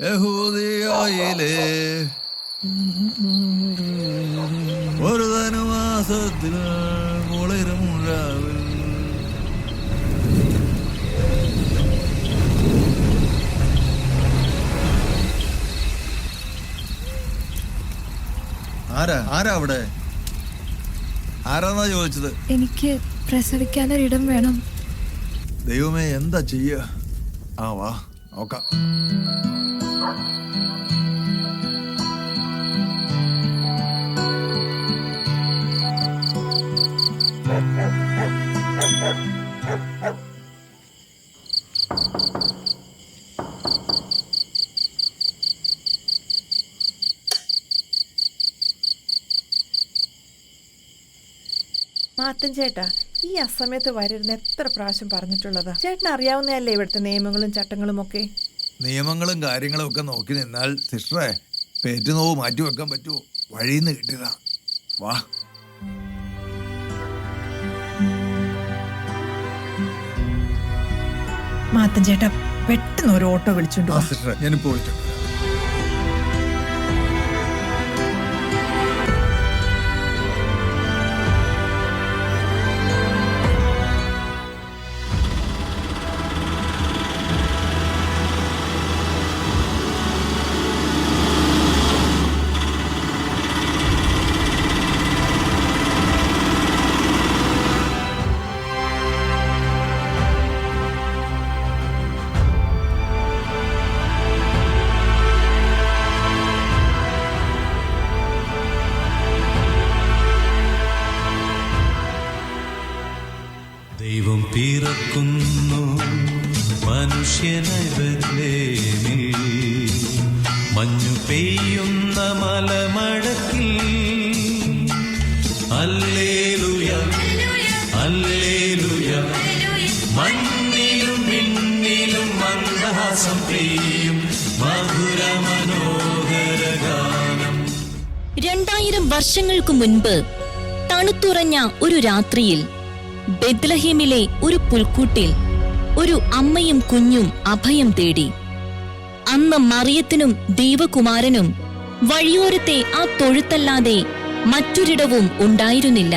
യഹൂദിയായിലെ ഒരു ധനുമാസത്തിൽ കുളിരും രാവിൽ ആരാ അവിടെ? ആരാന്നാ ചോദിച്ചത്? എനിക്ക് പ്രസവിക്കാനൊരിടം വേണം. ദൈവമേ, എന്താ ചെയ്യ? വാ നോക്കാം. മാത്തൻ ചേട്ടാ, ഈ അസമയത്ത് വരരുന്ന് എത്ര പ്രാവശ്യം പറഞ്ഞിട്ടുള്ളതാ? ചേട്ടന് അറിയാവുന്നതല്ലേ ഇവിടുത്തെ നിയമങ്ങളും ചട്ടങ്ങളും ഒക്കെ? നിയമങ്ങളും കാര്യങ്ങളും ഒക്കെ നോക്കി നിന്നാൽ സിസ്റ്ററെ പേറ്റ് നോവ് മാറ്റി വെക്കാൻ പറ്റുമോ? വഴിന്ന് കിട്ടിയതാ. വാ. മാത്തൻ ചേട്ടാ, പെട്ടെന്ന് ഒരു ഓട്ടോ വിളിച്ചോണ്ട് വാ. സിസ്റ്ററെ, ഞാനിപ്പോ വിളിച്ചു. ദൈവം പിറക്കുന്നു മനുഷ്യനായി ബേത്ലേഹേമിൽ, മഞ്ഞു പെയ്യുന്ന മലമടക്കിൽ. ഹല്ലേലൂയ ഹല്ലേലൂയ, മണ്ണിലും വിണ്ണിലും മന്ദഹാസം പെയ്യും മധുര മനോഹര ഗാനം. 2000 വർഷങ്ങൾക്ക് മുൻപ് തണുത്തുറഞ്ഞ ഒരു രാത്രിയിൽ ബെത്ലഹേമിലെ ഒരു പുൽക്കൂട്ടിൽ ഒരു അമ്മയും കുഞ്ഞും അഭയം തേടി. അന്ന് മറിയത്തിനും ദൈവകുമാരനും വഴിയോരത്തെ ആ തൊഴുത്തല്ലാതെ മറ്റൊരിടവും ഉണ്ടായിരുന്നില്ല.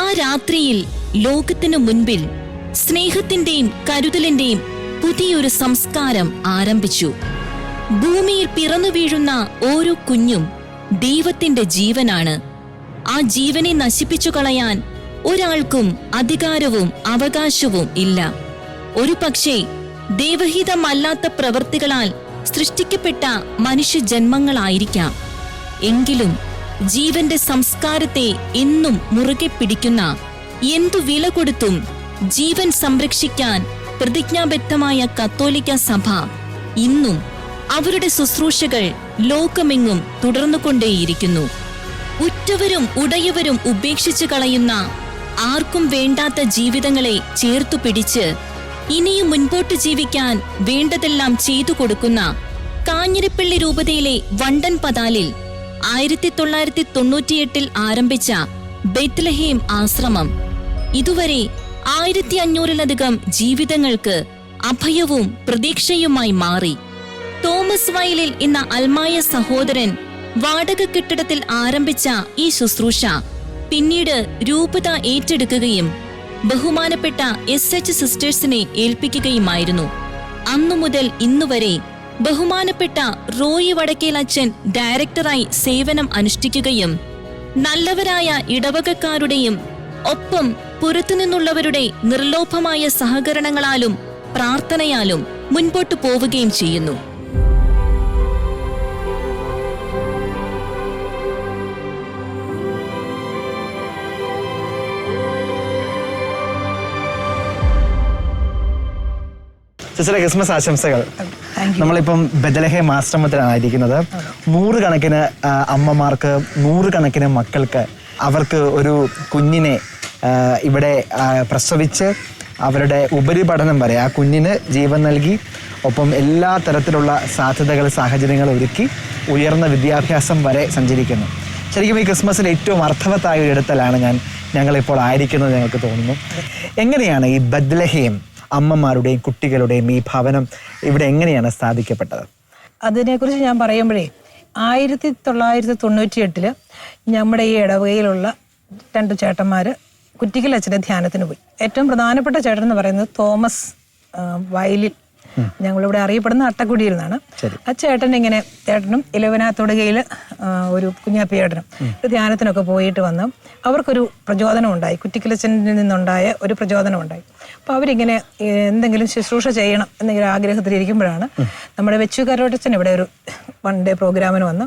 ആ രാത്രിയിൽ ലോകത്തിനു മുൻപിൽ സ്നേഹത്തിന്റെയും കരുതലിന്റെയും പുതിയൊരു സംസ്കാരം ആരംഭിച്ചു. ഭൂമിയിൽ പിറന്നു വീഴുന്ന ഓരോ കുഞ്ഞും ദൈവത്തിന്റെ ജീവനാണ്. ആ ജീവനെ നശിപ്പിച്ചു കളയാൻ ഒരാൾക്കും അധികാരവും അവകാശവും ഇല്ല. ഒരു പക്ഷേ ദൈവഹിതമല്ലാത്ത പ്രവൃത്തികളാൽ സൃഷ്ടിക്കപ്പെട്ട മനുഷ്യജന്മങ്ങളായിരിക്കാം. എങ്കിലും ജീവന്റെ സംസ്കാരത്തെ എന്നും മുറുകെ പിടിക്കുന്ന, എന്തു വില കൊടുത്തും ജീവൻ സംരക്ഷിക്കാൻ പ്രതിജ്ഞാബദ്ധമായ കത്തോലിക്ക സഭ ഇന്നും അവരുടെ ശുശ്രൂഷകൾ ലോകമെങ്ങും തുടർന്നുകൊണ്ടേയിരിക്കുന്നു. ഉറ്റവരും ഉടയവരും ഉപേക്ഷിച്ചു കളയുന്ന, ആർക്കും വേണ്ടാത്ത ജീവിതങ്ങളെ ചേർത്തു പിടിച്ച് ഇനിയും മുൻപോട്ട് ജീവിക്കാൻ വേണ്ടതെല്ലാം ചെയ്തു കൊടുക്കുന്ന കാഞ്ഞിരപ്പള്ളി രൂപതയിലെ വണ്ടൻ പതാലിൽ 1998 ആരംഭിച്ച ബെത്ലഹേം ആശ്രമം ഇതുവരെ 1500-ലധികം ജീവിതങ്ങൾക്ക് അഭയവും പ്രതീക്ഷയുമായി മാറി. തോമസ് വയലിൽ എന്ന അൽമായ സഹോദരൻ വാടക കെട്ടിടത്തിൽ ആരംഭിച്ച ഈ ശുശ്രൂഷ പിന്നീട് രൂപത ഏറ്റെടുക്കുകയും ബഹുമാനപ്പെട്ട SH സിസ്റ്റേഴ്സിനെ ഏൽപ്പിക്കുകയുമായിരുന്നു. അന്നു മുതൽ ഇന്നുവരെ ബഹുമാനപ്പെട്ട റോയി വടക്കേലച്ചൻ ഡയറക്ടറായി സേവനം അനുഷ്ഠിക്കുകയും നല്ലവരായ ഇടവകക്കാരുടെയും ഒപ്പം പുറത്തുനിന്നുള്ളവരുടെ നിർലോഭമായ സഹകരണങ്ങളാലും പ്രാർത്ഥനയാലും മുൻപോട്ടു പോവുകയും ചെയ്യുന്നു. സിസ്റ്ററെ, ക്രിസ്മസ് ആശംസകൾ. നമ്മളിപ്പം ബെത്ലഹേം ആശ്രമത്തിലാണ് ഇരിക്കുന്നത്. 100 കണക്കിന് അമ്മമാർക്ക്, 100 കണക്കിന് മക്കൾക്ക് അവർക്ക് ഒരു കുഞ്ഞിനെ ഇവിടെ പ്രസവിച്ച് അവരുടെ ഉപരിപഠനം വരെ ആ കുഞ്ഞിന് ജീവൻ നൽകി, ഒപ്പം എല്ലാ തരത്തിലുള്ള സാഹചര്യങ്ങൾ ഒരുക്കി ഉയർന്ന വിദ്യാഭ്യാസം വരെ സഞ്ചരിക്കുന്നു. ശരിക്കും ഈ ക്രിസ്മസിൽ ഏറ്റവും അർത്ഥവത്തായ ഒരു ഇടത്തിലാണ് ഞാൻ ഞങ്ങളിപ്പോൾ ആയിരിക്കുന്നത് ഞങ്ങൾക്ക് തോന്നുന്നു. എങ്ങനെയാണ് ഈ ബത്ലഹേം അമ്മമാരുടെയും കുട്ടികളുടെയും ഈ ഭവനം ഇവിടെ എങ്ങനെയാണ് സ്ഥാപിക്കപ്പെട്ടത്? അതിനെക്കുറിച്ച് ഞാൻ പറയുമ്പോഴേ 1998 നമ്മുടെ ഈ ഇടവകയിലുള്ള 2 ചേട്ടന്മാർ കുറ്റിക്കൽ അച്ഛൻ്റെ ധ്യാനത്തിന് പോയി. ഏറ്റവും പ്രധാനപ്പെട്ട ചേട്ടൻ എന്ന് പറയുന്നത് തോമസ് വയലിൽ, ഞങ്ങളിവിടെ അറിയപ്പെടുന്ന അട്ടക്കുടിയിൽ നിന്നാണ്. ആ ചേട്ടനും ഇലവനാത്തൊടുകയിൽ ഒരു കുഞ്ഞാപ്പിയേട്ടനും ഒരു ധ്യാനത്തിനൊക്കെ പോയിട്ട് വന്ന് അവർക്കൊരു പ്രചോദനം ഉണ്ടായി. കുറ്റിക്കലച്ചനിൽ നിന്നുണ്ടായ ഒരു പ്രചോദനം ഉണ്ടായി. അപ്പോൾ അവരിങ്ങനെ എന്തെങ്കിലും ശുശ്രൂഷ ചെയ്യണം എന്തെങ്കിലും ആഗ്രഹത്തിലിരിക്കുമ്പോഴാണ് നമ്മുടെ വെച്ചുകാരോട്ടച്ചൻ ഇവിടെ ഒരു 1 ഡേ പ്രോഗ്രാമിന് വന്ന്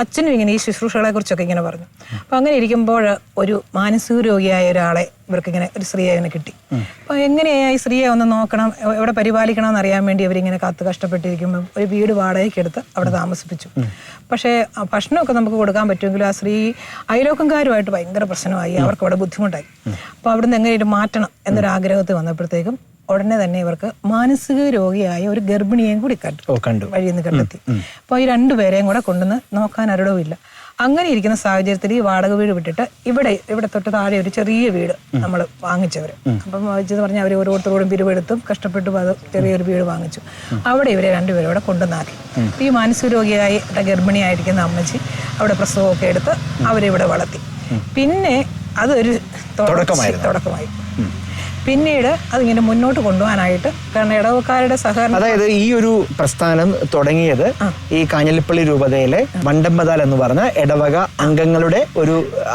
അച്ഛനും ഇങ്ങനെ ഈ ശുശ്രൂഷകളെ കുറിച്ചൊക്കെ ഇങ്ങനെ പറഞ്ഞു. അപ്പോൾ അങ്ങനെ ഇരിക്കുമ്പോൾ ഒരു മാനസിക രോഗിയായ ഒരാളെ ഇവർക്കിങ്ങനെ ഒരു സ്ത്രീയെ ഇങ്ങനെ കിട്ടി. അപ്പോൾ എങ്ങനെയാ ഈ സ്ത്രീയെ ഒന്ന് നോക്കണം, എവിടെ പരിപാലിക്കണം എന്നറിയാൻ വേണ്ടി അവരിങ്ങനെ കാത്ത് കഷ്ടപ്പെട്ടിരിക്കുമ്പോൾ ഒരു വീട് വാടകയ്ക്ക് എടുത്ത് അവിടെ താമസിപ്പിച്ചു. പക്ഷേ ഭക്ഷണമൊക്കെ നമുക്ക് കൊടുക്കാൻ പറ്റുമെങ്കിലും ആ സ്ത്രീ അയലോക്കംകാരുമായിട്ട് ഭയങ്കര പ്രശ്നമായി, അവർക്ക് അവിടെ ബുദ്ധിമുട്ടായി. അപ്പോൾ അവിടുന്ന് എങ്ങനെയും മാറ്റണം എന്നൊരാഗ്രഹത്തിൽ വന്നപ്പോഴത്തേക്കും ഉടനെ തന്നെ ഇവർക്ക് മാനസിക രോഗിയായ ഒരു ഗർഭിണിയെയും കൂടി കണ്ടു, വഴിയിൽ നിന്ന് കണ്ടെത്തി. അപ്പോൾ ഈ 2 പേരെയും കൂടെ കൊണ്ടുവന്ന് നോക്കാൻ ആരുടവുമില്ല. അങ്ങനെ ഇരിക്കുന്ന സാഹചര്യത്തിൽ ഈ വാടക വീട് വിട്ടിട്ട് ഇവിടെ തൊട്ട് താഴെ ഒരു ചെറിയ വീട് നമ്മൾ വാങ്ങിച്ചവർ. അപ്പം വാങ്ങിച്ചത് പറഞ്ഞാൽ അവർ ഓരോരുത്തരോടും പിരിവെടുത്തും കഷ്ടപ്പെട്ടു അത് ചെറിയൊരു വീട് വാങ്ങിച്ചു. അവിടെ ഇവരെ 2 പേരും ഇവിടെ കൊണ്ടുവന്നാക്കി. ഈ മാനസിക രോഗിയായി ഗർഭിണിയായിരിക്കുന്ന അമ്മച്ചി അവിടെ പ്രസവമൊക്കെ എടുത്ത് അവരിവിടെ വളർത്തി. പിന്നെ അതൊരു തുടക്കമായി. പിന്നീട് അതിങ്ങനെ മുന്നോട്ട് കൊണ്ടുപോകാനായിട്ട്, കാരണം ഇടവക്കാരുടെ സഹകരണം, അതായത് ഈ ഒരു പ്രസ്ഥാനം തുടങ്ങിയത് ഈ കാഞ്ഞിരപ്പള്ളി രൂപതയിലെ വണ്ടമ്പതാൽ എന്ന് പറഞ്ഞ ഇടവക അംഗങ്ങളുടെ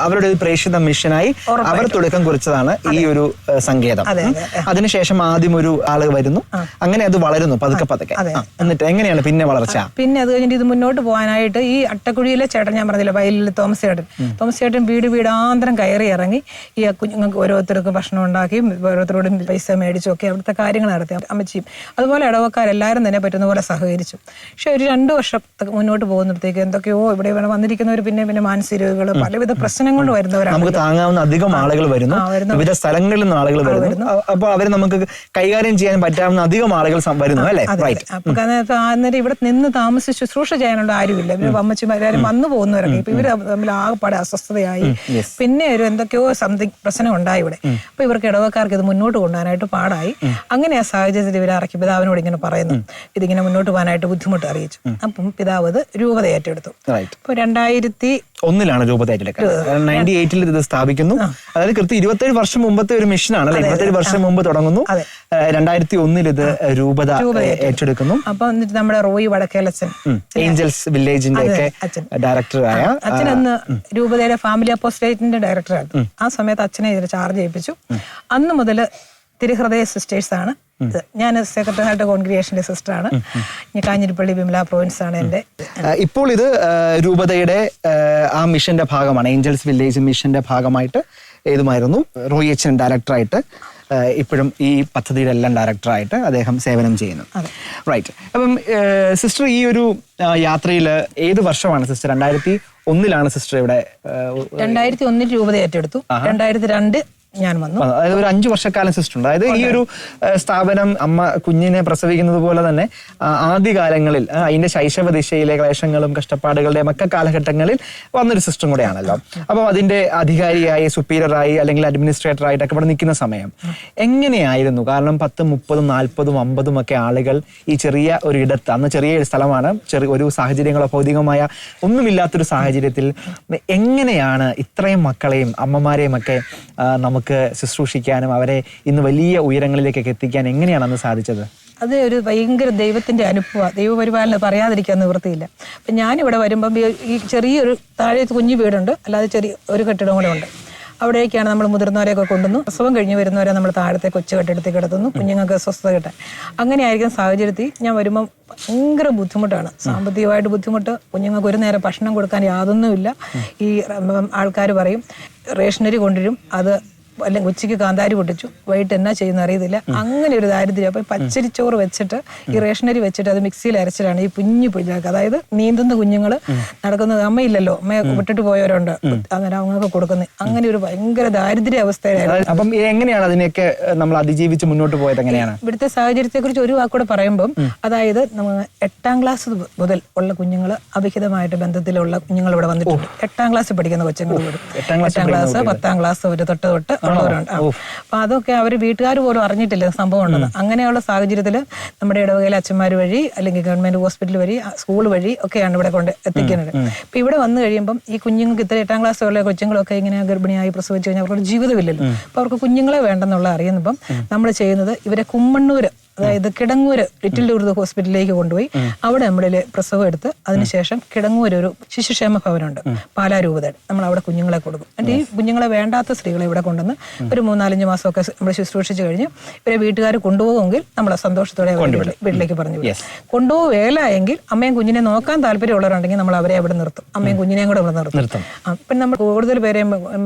അവരുടെ ഒരു പ്രേക്ഷിത മിഷനായി അവർ തുടക്കം കുറിച്ചതാണ് ഈ ഒരു സങ്കേതം. അതിനുശേഷം ആദ്യം ഒരു ആള് വരുന്നു, അങ്ങനെ അത് വളരുന്നു പതുക്കെ. എന്നിട്ട് എങ്ങനെയാണ് പിന്നെ വളർച്ച? പിന്നെ അത് കഴിഞ്ഞിട്ട് ഇത് മുന്നോട്ട് പോകാനായിട്ട് ഈ അട്ടക്കുഴിയിലെ ചേട്ടൻ, ഞാൻ പറഞ്ഞില്ല വയലിൽ തോമസ് ചേട്ടൻ വീടാന്തരം കയറി ഇറങ്ങി ഈ കുഞ്ഞുങ്ങൾക്ക് ഓരോരുത്തർക്കും ഭക്ഷണം ഉണ്ടാക്കി ഓരോരുത്തരോടും പൈസ മേടിച്ചും ഒക്കെ അവിടുത്തെ കാര്യങ്ങൾ നടത്തി. അമ്മച്ചിയും അതുപോലെ ഇടവക്കാരെല്ലാവരും തന്നെ പറ്റുന്ന പോലെ സഹകരിച്ചു. പക്ഷെ ഒരു 2 വർഷം മുന്നോട്ട് പോകുമ്പോഴത്തേക്ക് എന്തൊക്കെയോ ഇവിടെ വന്നിരിക്കുന്നവർ പിന്നെ മാനസിക രോഗികൾ, പലവിധ പ്രശ്നങ്ങൾ വരുന്നവരാണ്. നമുക്ക് താങ്ങാവുന്ന അധികം ആളുകൾ വരുന്നു, വിവിധ സ്ഥലങ്ങളിൽ നിന്ന് ആളുകൾ വരുന്നു. അപ്പോൾ അവരെ നമുക്ക് കൈകാര്യം ചെയ്യാൻ പറ്റാവുന്ന അധികം ആളുകൾ വരുന്നു അല്ലേ? അപ്പൊ അന്നേരം ഇവിടെ നിന്ന് താമസിച്ച് ശുശ്രൂഷ ചെയ്യാനുള്ള ആരുമില്ല. ഇവർ അമ്മച്ചിമാരും വന്നു പോകുന്നവരൊക്കെ ഇപ്പൊ ഇവർ തമ്മിൽ ആകെപ്പാടെ അസ്വസ്ഥതയായി. പിന്നെ ഒരു എന്തൊക്കെയോ സംതിങ് പ്രശ്നം ഉണ്ടായി ഇവിടെ. അപ്പൊ ഇവർക്ക് ഇടവക്കാർക്ക് ഇത് മുന്നോട്ട് കൊണ്ടുപോകാനായിട്ട് പാടായി. അങ്ങനെ ആ സാഹചര്യത്തിൽ ഇവർ ഇറക്കി പിതാവിനോട് ഇങ്ങനെ പറയുന്നു, ഇതിങ്ങനെ മുന്നോട്ട് പോകാനായിട്ട് ബുദ്ധിമുട്ട് അറിയിച്ചു. അപ്പം പിതാവ് ഇത് രൂപത ഏറ്റെടുത്തു. ഇപ്പൊ 2001 രൂപത ഏറ്റെടുക്കുന്നത്. 98 ഇത് സ്ഥാപിക്കുന്നു. അതായത് കൃത്യം 27 വർഷം മുമ്പത്തെ ഒരു മിഷനാണ് അല്ലെ? 27 വർഷം മുമ്പ് തുടങ്ങുന്നു. 2001 ഇത് രൂപത ഏറ്റെടുക്കുന്നു. അപ്പൊ എന്നിട്ട് നമ്മുടെ റോയി വടക്കേലച്ചൻ ഏഞ്ചൽസ് വില്ലേജിന്റെ ഒക്കെ ഡയറക്ടറായ അച്ഛനന്ന് രൂപതയുടെ ഫാമിലി അപ്പോസ്റ്റേറ്റിന്റെ ഡയറക്ടറായിരുന്നു. ആ സമയത്ത് അച്ഛനെ ഇതിൽ ചാർജ് ചെയ്യിപ്പിച്ചു. അന്ന് മുതൽ തിരുഹൃദയ സിസ്റ്റേഴ്സ് ആണ്. ഞാൻ സെക്രട്ടറി ആയിട്ട് കോൺഗ്രിഗേഷന്റെ സിസ്റ്ററാണ്. കാഞ്ഞിരപ്പള്ളി വിമല പ്രോവിൻസ് ആണ് എൻ്റെ. ഇപ്പോൾ ഇത് രൂപതയുടെ ആ മിഷന്റെ ഭാഗമാണ്. ഏഞ്ചൽസ് വില്ലേജ് മിഷന്റെ ഭാഗമായിട്ട് ഏതുമായിരുന്നു റോയി അച്ഛൻ ഡയറക്ടറായിട്ട് ഇപ്പോഴും ഈ പദ്ധതിയുടെ എല്ലാം ഡയറക്ടറായിട്ട് അദ്ദേഹം സേവനം ചെയ്യുന്നു. റൈറ്റ്. അപ്പം സിസ്റ്റർ ഈ ഒരു യാത്രയിൽ ഏത് വർഷമാണ് സിസ്റ്റർ? 2001 സിസ്റ്റർ ഇവിടെ 2001 രൂപത ഏറ്റെടുത്തു. 2002 ഞാൻ വന്നു. അതായത് ഒരു 5 വർഷക്കാലം സിസ്റ്റർ ഉണ്ട്. അതായത് ഈ ഒരു സ്ഥാപനം അമ്മ കുഞ്ഞിനെ പ്രസവിക്കുന്നത് പോലെ തന്നെ ആദ്യകാലങ്ങളിൽ അതിന്റെ ശൈശവ ദിശയിലെ ക്ലേശങ്ങളും കഷ്ടപ്പാടുകളുടെയും ഒക്കെ കാലഘട്ടങ്ങളിൽ വന്നൊരു സിസ്റ്റം കൂടെയാണല്ലോ. അപ്പം അതിന്റെ അധികാരിയായി, സുപ്പീരിയറായി അല്ലെങ്കിൽ അഡ്മിനിസ്ട്രേറ്റർ ആയിട്ടൊക്കെ ഇവിടെ നിൽക്കുന്ന സമയം എങ്ങനെയായിരുന്നു? കാരണം 10, 30, 40, 50 ഒക്കെ ആളുകൾ ഈ ചെറിയ ഒരു ഇടത്ത്, അന്ന് ചെറിയ സ്ഥലമാണ്, ഒരു സാഹചര്യങ്ങളോ ഭൗതികമായ ഒന്നുമില്ലാത്തൊരു സാഹചര്യത്തിൽ എങ്ങനെയാണ് ഇത്രയും മക്കളെയും അമ്മമാരെയും ഒക്കെ നമുക്ക് ശുശ്രൂഷിക്കാനും അവരെ ഇന്ന് വലിയ ഉയരങ്ങളിലേക്കൊക്കെ എത്തിക്കാൻ എങ്ങനെയാണ് അന്ന് സാധിച്ചത്? അത് ഒരു ഭയങ്കര ദൈവത്തിന്റെ അനുഭവം. ദൈവപരിപാലനം പറയാതിരിക്കാൻ നിവൃത്തിയില്ല. അപ്പം ഞാനിവിടെ വരുമ്പം ഈ ചെറിയൊരു താഴെ കുഞ്ഞു വീടുണ്ട്, അല്ലാതെ ചെറിയ ഒരു കെട്ടിടം കൂടെ ഉണ്ട്. അവിടേക്കാണ് നമ്മൾ മുതിർന്നവരെയൊക്കെ കൊണ്ടുവന്നു. പ്രസവം കഴിഞ്ഞ് വരുന്നവരെ നമ്മൾ താഴത്തെ കൊച്ചു കെട്ടിടത്തിൽ കിടത്തുന്നു, കുഞ്ഞുങ്ങൾക്ക് സ്വസ്ഥത കിട്ടാൻ. അങ്ങനെ ആയിരിക്കുന്ന സാഹചര്യത്തിൽ ഞാൻ വരുമ്പം ഭയങ്കര ബുദ്ധിമുട്ടാണ്, സാമ്പത്തികമായിട്ട് ബുദ്ധിമുട്ട്. കുഞ്ഞുങ്ങൾക്ക് ഒരു നേരം ഭക്ഷണം കൊടുക്കാൻ യാതൊന്നുമില്ല. ഈ ആൾക്കാർ പറയും റേഷനരി കൊണ്ടുവരും, അത് അല്ലെങ്കിൽ ഉച്ചയ്ക്ക് കാന്താരി പൊട്ടിച്ചു, വൈകിട്ട് എന്നാ ചെയ്യുന്ന അറിയത്തില്ല. അങ്ങനെ ഒരു ദാരിദ്ര്യം. അപ്പം പച്ചരിച്ചോറ് വെച്ചിട്ട് ഈ റേഷനരി വെച്ചിട്ട് അത് മിക്സിയിൽ അരച്ചിട്ടാണ് ഈ കുഞ്ഞു പിള്ളേർക്ക്, അതായത് നീന്തുന്ന കുഞ്ഞുങ്ങൾ നടക്കുന്നത്, അമ്മയില്ലല്ലോ, അമ്മയെ വിട്ടിട്ട് പോയവരുണ്ട്, അന്നേരം അവങ്ങൾക്ക് കൊടുക്കുന്നത്. അങ്ങനെ ഒരു ഭയങ്കര ദാരിദ്ര്യ അവസ്ഥയിലായിരുന്നു. അപ്പം എങ്ങനെയാണ് അതിനെയൊക്കെ നമ്മൾ അതിജീവിച്ച് മുന്നോട്ട് പോയത്? എങ്ങനെയാണ് ഇവിടുത്തെ സാഹചര്യത്തെ കുറിച്ച് ഒരു വാക്കൂടെ പറയുമ്പം, അതായത് 8ാം ക്ലാസ് മുതൽ ഉള്ള കുഞ്ഞുങ്ങൾ, അവിഹിതമായിട്ട് ബന്ധത്തിലുള്ള കുഞ്ഞുങ്ങൾ ഇവിടെ വന്നിട്ടുണ്ട്. 8ാം ക്ലാസ് പഠിക്കുന്ന കൊച്ചുങ്ങൾ വരും. 8ാം ക്ലാസ് 10ാം ക്ലാസ് ഒരു തൊട്ട് ഉള്ളവരുണ്ട്. അപ്പൊ അതൊക്കെ അവർ വീട്ടുകാർ പോലും അറിഞ്ഞിട്ടില്ല സംഭവം ഉണ്ടെന്ന്. അങ്ങനെയുള്ള സാഹചര്യത്തിൽ നമ്മുടെ ഇടവകയിലെ അച്ഛന്മാർ വഴി അല്ലെങ്കിൽ ഗവൺമെന്റ് ഹോസ്പിറ്റൽ വഴി സ്കൂൾ വഴി ഒക്കെയാണ് ഇവിടെ കൊണ്ട് എത്തിക്കുന്നത്. അപ്പൊ ഇവിടെ വന്നു കഴിയുമ്പം ഈ കുഞ്ഞുങ്ങൾക്ക് ഇത്ര 8ാം ക്ലാസ് ഉള്ള കൊച്ചുങ്ങളൊക്കെ ഇങ്ങനെ ഗർഭിണിയായി പ്രസവിച്ചു കഴിഞ്ഞാൽ അവർക്ക് ജീവിതമില്ലല്ലോ. അപ്പൊ അവർക്ക് കുഞ്ഞുങ്ങളെ വേണ്ടെന്നുള്ള അറിയുന്നപ്പം നമ്മൾ ചെയ്യുന്നത് ഇവരെ കുമ്മണ്ണൂര്, അതായത് കിടങ്ങൂര് ലിറ്റിൽ ലൂർദ് ഹോസ്പിറ്റലിലേക്ക് കൊണ്ടുപോയി അവിടെ നമ്മുടെ പ്രസവം എടുത്ത് അതിനുശേഷം കിടങ്ങൂര് ഒരു ശിശുക്ഷേമ ഭവനുണ്ട് പാലാരൂപതയുടെ, നമ്മൾ അവിടെ കുഞ്ഞുങ്ങളെ കൊടുക്കും. എന്നിട്ട് ഈ കുഞ്ഞുങ്ങളെ വേണ്ടാത്ത സ്ത്രീകളെ ഇവിടെ കൊണ്ടുവന്ന് ഒരു 3-4 മാസമൊക്കെ നമ്മൾ ശുശ്രൂഷിച്ച് കഴിഞ്ഞ് ഇവരെ വീട്ടുകാർ കൊണ്ടുപോകുമെങ്കിൽ നമ്മളെ സന്തോഷത്തോടെ വീട്ടിലേക്ക് പറഞ്ഞു വിടും. കൊണ്ടുപോവേലായെങ്കിൽ അമ്മയും കുഞ്ഞിനെ നോക്കാൻ താല്പര്യമുള്ളവരുണ്ടെങ്കിൽ നമ്മൾ അവരെ അവിടെ നിർത്തും, അമ്മയും കുഞ്ഞിനെയും കൂടെ ഇവിടെ നിർത്തും. പിന്നെ നമ്മൾ കൂടുതൽ പേരെ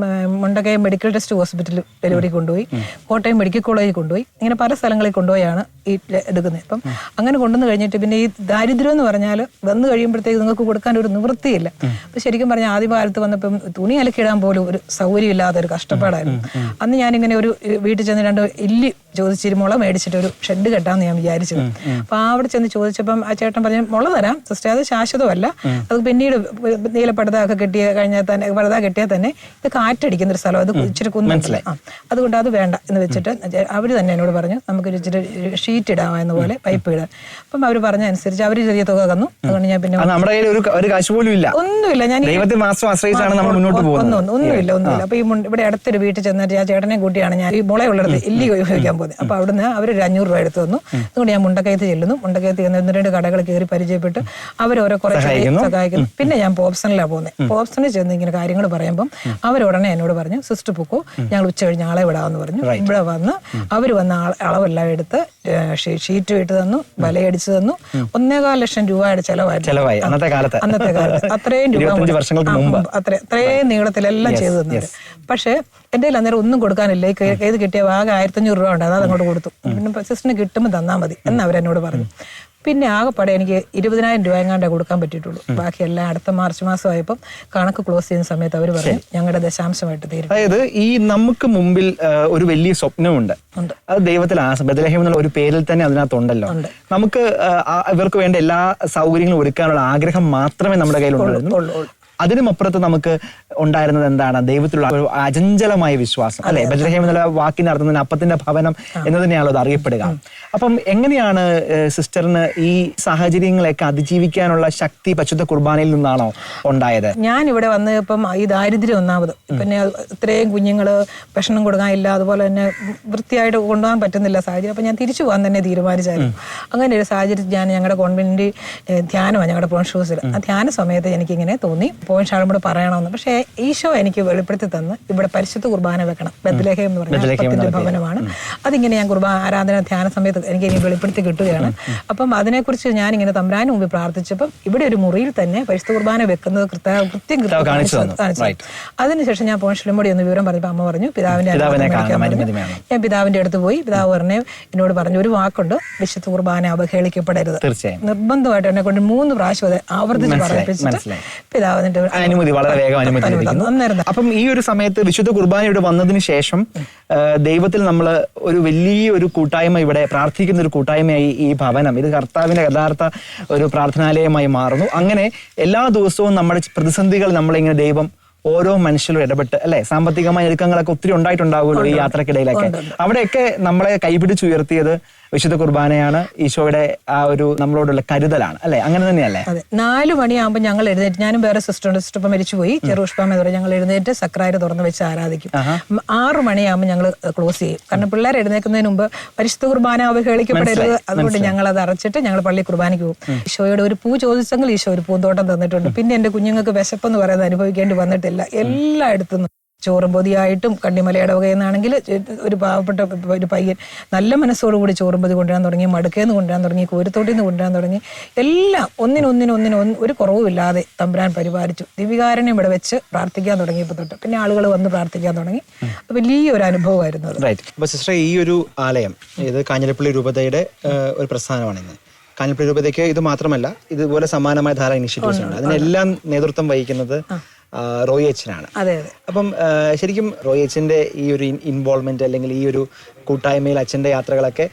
മുണ്ടക്കയം മെഡിക്കൽ ടെസ്റ്റ് ഹോസ്പിറ്റലിൽ ഡെലിവറി കൊണ്ടുപോയി, കോട്ടയം മെഡിക്കൽ കോളേജിൽ കൊണ്ടുപോയി, ഇങ്ങനെ പല സ്ഥലങ്ങളിൽ കൊണ്ടുപോയാണ് ഈ എടുക്കുന്നത്. അപ്പം അങ്ങനെ കൊണ്ടുവന്ന് കഴിഞ്ഞിട്ട് പിന്നെ ഈ ദാരിദ്ര്യം എന്ന് പറഞ്ഞാൽ വന്നു കഴിയുമ്പോഴത്തേക്ക് നിങ്ങൾക്ക് കൊടുക്കാൻ ഒരു നിവൃത്തിയില്ല. അപ്പൊ ശരിക്കും പറഞ്ഞാൽ ആദ്യകാലത്ത് വന്നപ്പം തുണി അലക്കിടാൻ പോലും ഒരു സൗകര്യം ഇല്ലാത്ത ഒരു കഷ്ടപ്പാടായിരുന്നു. അന്ന് ഞാനിങ്ങനെ ഒരു വീട്ടിൽ ചെന്ന് 2 ഇല്ലി ചോദിച്ചിട്ട് മുള മേടിച്ചിട്ട് ഒരു ഷെഡ് കെട്ടാന്ന് ഞാൻ വിചാരിച്ചത്. അപ്പൊ അവിടെ ചെന്ന് ചോദിച്ചപ്പം ആ ചേട്ടൻ പറഞ്ഞു, മുള തരാം സിസ്റ്റർ, അത് ശാശ്വതമല്ല, അത് പിന്നീട് നീലപ്പടത ഒക്കെ കഴിഞ്ഞാൽ തന്നെ പടത കെട്ടിയാൽ തന്നെ ഇത് കാറ്റടിക്കുന്ന ഒരു സ്ഥലം, അത് ഇച്ചിരി കുന്നല്ലേ, അതുകൊണ്ട് അത് വേണ്ട എന്ന് വെച്ചിട്ട് അവർ തന്നെ എന്നോട് പറഞ്ഞു നമുക്ക് ഇച്ചിരി ഷീറ്റ് ഇടാമെന്ന പോലെ പൈപ്പ് ഇടാൻ. അപ്പം അവർ പറഞ്ഞ അനുസരിച്ച് അവർ ചെറിയ തുക തന്നു. അതുകൊണ്ട് ഞാൻ പിന്നെ ഒന്നുമില്ല, ഞാൻ ഒന്നുമില്ല. അപ്പൊ ഈ ഇവിടെ അടുത്തൊരു വീട്ടിൽ ചെന്നിട്ട് ആ ചേട്ടനെ കൂട്ടിയാണ് ഞാൻ ഈ മുളയുള്ളത് എല്ലി ഉപയോഗിക്കാൻ പോകുന്നത്. അപ്പൊ അവിടുന്ന് അവരൊരു 500 രൂപ എടുത്തു തന്നു. അതുകൊണ്ട് ഞാൻ മുണ്ടക്കയത്ത് ചെല്ലുന്നു. മുണ്ടക്കയത്ത് ചെന്ന് 1-2 കടകൾ കയറി പരിചയപ്പെട്ട് അവരോരോ കുറെ സഹായിക്കുന്നു. പിന്നെ ഞാൻ പോപ്സണിലാണ് പോകുന്നത്. പോപ്സണിൽ ചെന്ന് ഇങ്ങനെ കാര്യങ്ങൾ പറയുമ്പം അവരുടനെ എന്നോട് പറഞ്ഞു, സിസ്റ്റർ പൊക്കോ, ഞങ്ങൾ ഉച്ച കഴിഞ്ഞ് ആളെ വിടാമെന്ന് പറഞ്ഞു. ഇവിടെ വന്ന് അവർ വന്ന അളവെല്ലാം എടുത്ത് ഷീറ്റ് ഇട്ട് തന്നു, വലയടിച്ചു തന്നു. 1.25 ലക്ഷം രൂപയുടെ ചെലവായി അന്നത്തെ കാലത്ത്. അത്രയും രൂപ അത്രയും നീളത്തിലെല്ലാം ചെയ്തു തന്നത്. പക്ഷെ എന്റെ കയ്യിൽ അന്നേരം ഒന്നും കൊടുക്കാനില്ല. ഇത് കിട്ടിയ ആകെ 1500 രൂപ ഉണ്ട്, അത് അങ്ങോട്ട് കൊടുത്തു. പിന്നെ സിസ്റ്ററിന് കിട്ടുമ്പോൾ തന്നാൽ മതി എന്ന് അവരെന്നോട് പറഞ്ഞു. പിന്നെ ആകെപ്പാടെ എനിക്ക് 20,000 രൂപ എങ്ങാണ്ടേ കൊടുക്കാൻ പറ്റിയിട്ടുള്ളൂ. ബാക്കിയെല്ലാം അടുത്ത മാർച്ച് മാസമായപ്പം കണക്ക് ക്ലോസ് ചെയ്യുന്ന സമയത്ത് അവർ പറഞ്ഞു ഞങ്ങളുടെ ദശാംശമായിട്ട് തീരും. അതായത് ഈ നമുക്ക് മുമ്പിൽ ഒരു വലിയ സ്വപ്നമുണ്ട്, അത് ദൈവത്തിൽ ബെത്ലഹേം എന്നുള്ള ഒരു പേരിൽ തന്നെ അതിനകത്തുണ്ടല്ലോ. നമുക്ക് ഇവർക്ക് വേണ്ട എല്ലാ സൗകര്യങ്ങളും ഒരുക്കാനുള്ള ആഗ്രഹം മാത്രമേ നമ്മുടെ കയ്യിലുള്ളൂ. അതിനുമപ്പുറത്ത് നമുക്ക് ഉണ്ടായിരുന്നത് എന്താണ്? ദൈവത്തിലുള്ള ഒരു അചഞ്ചലമായ വിശ്വാസം, അല്ലെ? ബെത്ലഹേം എന്നുള്ള വാക്കിന്റെ അർത്ഥം തന്നെ അപ്പത്തിന്റെ ഭവനം എന്ന് തന്നെയാണല്ലോ അത് അറിയപ്പെടുക. അപ്പം എങ്ങനെയാണ് സിസ്റ്ററിന് ഈ സാഹചര്യങ്ങളെയൊക്കെ അതിജീവിക്കാനുള്ള ശക്തി പരിശുദ്ധ കുർബാനയിൽ നിന്നാണോ ഉണ്ടായത്? ഞാൻ ഇവിടെ വന്ന് ഇപ്പം ഈ ദാരിദ്ര്യം ഒന്നാമത്, പിന്നെ ഇത്രയും കുഞ്ഞുങ്ങള് ഭക്ഷണം കൊടുക്കാനില്ല, അതുപോലെ തന്നെ വൃത്തിയായിട്ട് കൊണ്ടുപോകാൻ പറ്റുന്നില്ല സാഹചര്യം. അപ്പൊ ഞാൻ തിരിച്ചു പോകാൻ തന്നെ തീരുമാനിച്ചായിരുന്നു. അങ്ങനെ ഒരു സാഹചര്യത്തിൽ ഞാൻ ഞങ്ങളുടെ കോൺവെന്റ് ധ്യാനമാണ് ഞങ്ങളുടെ പോൺഷൂസിൽ. ആ ധ്യാന സമയത്ത് എനിക്കിങ്ങനെ തോന്നി പോയിൻഷാളോട് പറയണമെന്ന്. പക്ഷേ ഈശോ എനിക്ക് വെളിപ്പെടുത്തി തന്ന് ഇവിടെ പരിശുദ്ധ കുർബാന വെക്കണം. ബെത്ലഹേം എന്ന് പറഞ്ഞാൽ അപ്പത്തിന്റെ ഭവനമാണ്. അതിങ്ങനെ ഞാൻ ആരാധന ധ്യാന സമയത്ത് എനിക്ക് വെളിപ്പെടുത്തി കിട്ടുകയാണ്. അപ്പം അതിനെക്കുറിച്ച് ഞാൻ ഇങ്ങനെ തമ്പുരാന് മുമ്പിൽ പ്രാർത്ഥിച്ചപ്പം ഇവിടെ ഒരു മുറിയിൽ തന്നെ പരിശുദ്ധ കുർബാന വെക്കുന്നത് കൃത്യം കാണിച്ചു. അതിനുശേഷം ഞാൻ പോൺഷലിമോടി ഒന്ന് വിവരം പറഞ്ഞപ്പോൾ അമ്മ പറഞ്ഞു പിതാവിന്റെ ഞാൻ പിതാവിന്റെ അടുത്ത് പോയി. പിതാവ് പറഞ്ഞു എന്നോട് പറഞ്ഞു ഒരു വാക്കുണ്ട്, വിശുദ്ധ കുർബാന അവഹേളിക്കപ്പെടരുത്. നിർബന്ധമായിട്ട് എന്നെ കൊണ്ട് 3 പ്രാവശ്യം ആവർത്തിച്ച് പറയിപ്പിച്ചിട്ട് പിതാവ് അനുമതി വളരെ വേഗം അനുമതി. അപ്പം ഈ ഒരു സമയത്ത് വിശുദ്ധ കുർബാന ഇവിടെ വന്നതിന് ശേഷം ദൈവത്തിൽ നമ്മൾ ഒരു വലിയൊരു കൂട്ടായ്മ, ഇവിടെ പ്രാർത്ഥിക്കുന്ന ഒരു കൂട്ടായ്മയായി ഈ ഭവനം, ഇത് കർത്താവിന്റെ യഥാർത്ഥ ഒരു പ്രാർത്ഥനാലയമായി മാറുന്നു. അങ്ങനെ എല്ലാ ദിവസവും നമ്മുടെ പ്രതിസന്ധികൾ നമ്മളിങ്ങനെ ദൈവം ഓരോ മനുഷ്യരും ഇടപെട്ട്, അല്ലെ? സാമ്പത്തികമായ ഞെരുക്കങ്ങളൊക്കെ ഒത്തിരി ഉണ്ടായിട്ടുണ്ടാവുമല്ലോ ഈ യാത്രക്കിടയിലൊക്കെ. അവിടെയൊക്കെ നമ്മളെ കൈപിടിച്ചുയർത്തിയത് വിശുദ്ധ കുർബാനയാണ്, ഈശോയുടെ ആ ഒരു നമ്മളോടുള്ള കരുതലാണ്, അല്ലെ? അങ്ങനെ തന്നെയല്ലേ? അതെ. 4 മണിയാകുമ്പോൾ ഞങ്ങൾ എഴുന്നേറ്റ്, ഞാനും വേറെ സിസ്റ്റർ ഇപ്പം മരിച്ചുപോയി, ചെറുഷ്പാമ എന്ന് പറയും, ഞങ്ങൾ എഴുന്നേറ്റ് സക്രാര് തുറന്ന് വെച്ച് ആരാധിക്കും. 6 മണിയാകുമ്പോൾ ഞങ്ങൾ ക്ലോസ് ചെയ്യും. കാരണം പിള്ളേർ എഴുന്നേൽക്കുന്നതിന് മുമ്പ് പരിശുദ്ധ കുർബാന അവഹേളിക്കപ്പെടരുത്. അതുകൊണ്ട് ഞങ്ങൾ അത് അടച്ചിട്ട് ഞങ്ങൾ പള്ളി കുർബാനയ്ക്ക് പോകും. ഈശോയുടെ ഒരു പൂ ചോദിച്ചെങ്കിൽ ഈശോ ഒരു പൂന്തോട്ടം തന്നിട്ടുണ്ട്. പിന്നെ എന്റെ കുഞ്ഞുങ്ങൾക്ക് വിശപ്പെന്ന് പറയുന്നത് അനുഭവിക്കേണ്ടി വന്നിട്ടില്ല എല്ലായിടത്തുനിന്നും. ചോറും പൊതിയായിട്ടും കണ്ണിമല ഇടവകയിൽ നിന്നാണെങ്കിൽ ഒരു പാവപ്പെട്ട ഒരു പയ്യൻ നല്ല മനസ്സോടുകൂടി ചോറും പൊതി കൊണ്ടുവരാൻ തുടങ്ങി, മടുക്കേന്ന് കൊണ്ടുവരാൻ തുടങ്ങി, കോരിത്തോട്ടിൽ നിന്ന് കൊണ്ടുവരാൻ തുടങ്ങി. എല്ലാം ഒന്നിനൊന്നിനൊന്നിനും ഒരു കുറവുമില്ലാതെ തമ്പുരാൻ പരിപാലിച്ചു. ദിവികാരനെ ഇവിടെ വെച്ച് പ്രാർത്ഥിക്കാൻ തുടങ്ങിയപ്പോൾ തൊട്ട് പിന്നെ ആളുകൾ വന്ന് പ്രാർത്ഥിക്കാൻ തുടങ്ങി. വലിയൊരു അനുഭവമായിരുന്നു അത്. റൈറ്റ്. അപ്പോൾ സിസ്റ്റർ, ഈ ഒരു ആലയം ഇത് കാഞ്ഞിരപ്പള്ളി രൂപതയുടെ ഒരു പ്രസ്ഥാനമാണ് ഇന്ന്. കാഞ്ഞിരപ്പള്ളി രൂപതയ്ക്ക് ഇത് മാത്രമല്ല, ഇതുപോലെ സമാനമായ ധാരാളം ഇനിഷ്യേറ്റീവ്സ് ഉണ്ട്. അതിനെല്ലാം നേതൃത്വം വഹിക്കുന്നത് റോയി അച്ഛനാണ്. അപ്പം ശരിക്കും റോയി അച്ഛൻ്റെ ഈ ഒരു ഇൻവോൾവ്മെന്റ് അല്ലെങ്കിൽ ഈ ഒരു കൂട്ടായ്മയിൽ അച്ഛൻ്റെ യാത്രകളൊക്കെ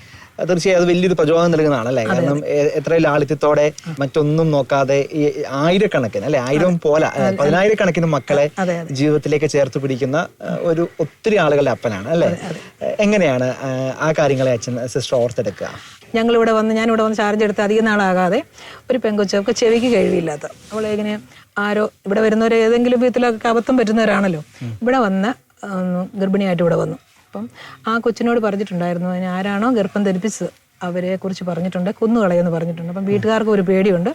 തീർച്ചയായും അത് വലിയൊരു പ്രചോദനം നൽകുന്നതാണ് അല്ലേ? കാരണം എത്ര ലാളിത്യത്തോടെ മറ്റൊന്നും നോക്കാതെ ഈ ആയിരക്കണക്കിന് അല്ലെ, 1000 പോലെ 10,000 മക്കളെ ജീവിതത്തിലേക്ക് ചേർത്ത് പിടിക്കുന്ന ഒരു ഒത്തിരി ആളുകളുടെ അപ്പനാണ് അല്ലെ? എങ്ങനെയാണ് ആ കാര്യങ്ങളെ അച്ഛൻ സിസ്റ്റർ ഓർത്തെടുക്കുക? ഞാനിവിടെ വന്ന് ചാർജ് എടുത്ത് അധികം നാളാകാതെ ഒരു പെങ്കൊച്ചൊക്കെ ചെവിക്ക് കഴിവില്ലാത്ത അവളെ ഇങ്ങനെ ആരോ ഇവിടെ വരുന്നവർ ഏതെങ്കിലും വിധത്തിലൊക്കെ അബദ്ധം പറ്റുന്നവരാണല്ലോ. ഇവിടെ വന്ന് ഗർഭിണിയായിട്ട് ഇവിടെ വന്നു. അപ്പം ആ കൊച്ചിനോട് പറഞ്ഞിട്ടുണ്ടായിരുന്നു, അതിന് ആരാണോ ഗർഭം ധരിപ്പിച്ചത് അവരെ കുറിച്ച് പറഞ്ഞിട്ടുണ്ട്, കൊന്നുകളയെന്ന് പറഞ്ഞിട്ടുണ്ട്. അപ്പം വീട്ടുകാർക്കും ഒരു പേടിയുണ്ട്,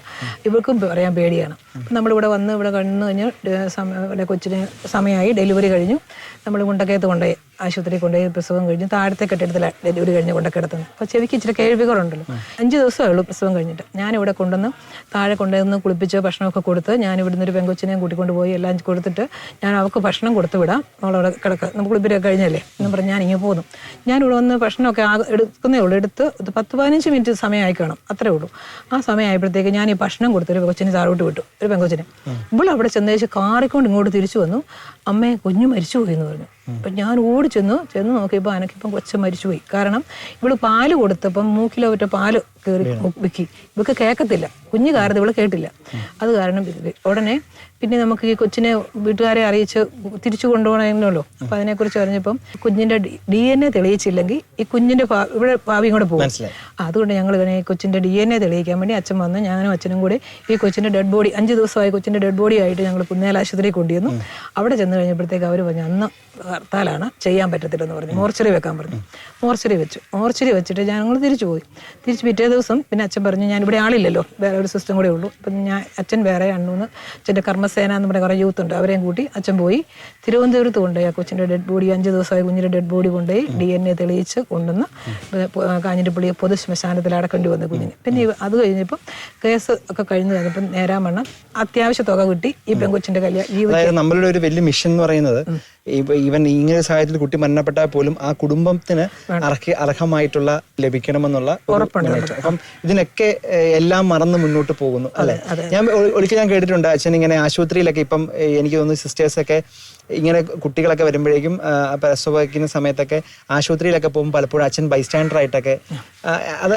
ഇവർക്കും പറയാൻ പേടിയാണ്. അപ്പം നമ്മളിവിടെ വന്ന് ഇവിടെ കണ്ടു കഴിഞ്ഞാൽ കൊച്ചിന് സമയമായി, ഡെലിവറി കഴിഞ്ഞു. നമ്മൾ മുണ്ടക്കയത്ത് കൊണ്ടുപോയി ആശുപത്രി കൊണ്ടുപോയി പ്രസവം കഴിഞ്ഞ് താഴത്തെ കെട്ടിടത്തിൽ ഡെലിവറി കഴിഞ്ഞ് കൊണ്ടൊക്കെടുത്തുന്നു. അപ്പോൾ ചെവിക്ക് ഇച്ചിരി കേൾവികളുണ്ടല്ലോ. 5 ദിവസമേ ഉള്ളൂ പ്രസവം കഴിഞ്ഞിട്ട്. ഞാനിവിടെ കൊണ്ടുവന്ന് താഴെ കൊണ്ടുവന്ന് കുളിപ്പിച്ച് ഭക്ഷണമൊക്കെ കൊടുത്ത് ഞാൻ ഇവിടുന്ന് ഒരു പെങ്കൊച്ചിനെയും കൂട്ടിക്കൊണ്ട് പോയി എല്ലാം കൊടുത്തിട്ട് ഞാൻ അവൾക്ക് ഭക്ഷണം കൊടുത്തു വിടാം, നമ്മളവിടെ കിടക്കുക, നമുക്ക് കുളിപ്പിരൊക്കെ കഴിഞ്ഞല്ലേ എന്ന് പറഞ്ഞ് ഞാൻ ഇങ്ങനെ പോന്നു. ഞാനിവിടെ വന്ന് ഭക്ഷണമൊക്കെ എടുക്കുന്നേ ഉള്ളൂ, എടുത്ത് 10-15 മിനിറ്റ് സമയമായി കാണും, അത്രേ ഉള്ളൂ. ആ സമയമായപ്പോഴത്തേക്ക് ഞാൻ ഈ ഭക്ഷണം കൊടുത്തൊരു കൊച്ചിനെ താഴോട്ട് വിട്ടു, ഒരു പെങ്കൊച്ചിനെ. ഇവിടെ ചെന്നേച്ച് കാറിക്കൊണ്ട് ഇങ്ങോട്ട് തിരിച്ചു വന്നു, അമ്മയെ കുഞ്ഞു മരിച്ചു പോയി എന്ന് പറഞ്ഞു. അപ്പം ഞാൻ ഓടി ചെന്ന് നോക്കിയപ്പോൾ അനക്കിപ്പം കൊച്ചൻ മരിച്ചുപോയി. കാരണം ഇവള് പാല് കൊടുത്തപ്പം മൂക്കിലോ മറ്റോ പാല് കയറി വെക്കി, ഇവൾക്ക് കേൾക്കത്തില്ല, കുഞ്ഞു കാരത് ഇവള് കേട്ടില്ല. അത് കാരണം ഉടനെ പിന്നെ നമുക്ക് ഈ കൊച്ചിനെ വീട്ടുകാരെ അറിയിച്ച് തിരിച്ചു കൊണ്ടുപോകണമല്ലോ. അപ്പം അതിനെക്കുറിച്ച് അറിഞ്ഞപ്പം കുഞ്ഞിൻ്റെ DNA തെളിയിച്ചില്ലെങ്കിൽ ഈ കുഞ്ഞിൻ്റെ ഇവിടെ ഭാവിയും കൂടെ പോകും. അതുകൊണ്ട് ഞങ്ങൾ ഈ കൊച്ചിൻ്റെ DNA തെളിയിക്കാൻ വേണ്ടി അച്ഛൻ വന്ന് ഞാനും അച്ഛനും കൂടി ഈ കൊച്ചിൻ്റെ ഡെഡ് ബോഡി 5 ദിവസമായി കൊച്ചിൻ്റെ ഡെഡ് ബോഡി ആയിട്ട് ഞങ്ങൾ കുന്നേൽ ആശുപത്രിയിൽ കൊണ്ടുവന്നു. അവിടെ ചെന്ന് കഴിഞ്ഞപ്പോഴത്തേക്ക് അവർ പറഞ്ഞു അന്ന് ഹർത്താലാണ്, ചെയ്യാൻ പറ്റത്തില്ലെന്ന് പറഞ്ഞു. മോർച്ചറി വെക്കാൻ പറഞ്ഞു. മോർച്ചറി വെച്ചിട്ട് ഞങ്ങൾ തിരിച്ചു പോയി. തിരിച്ച് പിറ്റേ ദിവസം പിന്നെ അച്ഛൻ പറഞ്ഞു ഞാനിവിടെ ആളില്ലല്ലോ, വേറെ ഒരു സിസ്റ്റം കൂടെ ഉള്ളൂ. അപ്പം അച്ഛൻ വേറെ 2-3 അച്ഛൻ്റെ കർമ്മസേന എന്ന് പറയുന്ന കുറേ യൂത്ത് ഉണ്ട്, അവരെയും കൂട്ടി അച്ഛൻ പോയി തിരുവനന്തപുരത്ത് കൊണ്ടുപോയി ആ കൊച്ചിൻ്റെ ഡെഡ് ബോഡി 5 ദിവസമായി കുഞ്ഞിൻ്റെ ഡെഡ് ബോഡി കൊണ്ടുപോയി DNA തെളിയിച്ച് കൊണ്ടുവന്ന് കാഞ്ഞിരപ്പള്ളി പൊതു ശ്മശാനത്തിൽ അടക്കേണ്ടി വന്നു കുഞ്ഞിന്. പിന്നെ അത് കഴിഞ്ഞപ്പം കേസ് ഒക്കെ കഴിഞ്ഞ് കഴിഞ്ഞപ്പം നേരാമണ്ണം അത്യാവശ്യ തുക കിട്ടി ഈ പെൺകൊച്ചിൻ്റെ കല്യാണം. നമ്മളുടെ ഒരു വലിയ മിഷൻ എന്ന് പറയുന്നത് ഈവൻ ഇങ്ങനെ സാഹചര്യത്തിൽ കുട്ടി മരണപ്പെട്ടാൽ പോലും ആ കുടുംബത്തിന് അർഹമായിട്ടുള്ള ലഭിക്കണമെന്നുള്ള ഉറപ്പുണ്ട്. അപ്പം ഇതിനൊക്കെ എല്ലാം മറന്ന് മുന്നോട്ട് പോകുന്നു അല്ലെ? ഒരിക്കൽ ഞാൻ കേട്ടിട്ടുണ്ട് അച്ഛൻ ഇങ്ങനെ ആശുപത്രിയിലൊക്കെ ഇപ്പം എനിക്ക് തോന്നുന്നു സിസ്റ്റേഴ്സൊക്കെ ഇങ്ങനെ കുട്ടികളൊക്കെ വരുമ്പോഴേക്കും പ്രസവിക്കുന്ന സമയത്തൊക്കെ ആശുപത്രിയിലൊക്കെ പോകുമ്പോൾ പലപ്പോഴും അച്ഛൻ ബൈസ്റ്റാൻഡർ ആയിട്ടൊക്കെ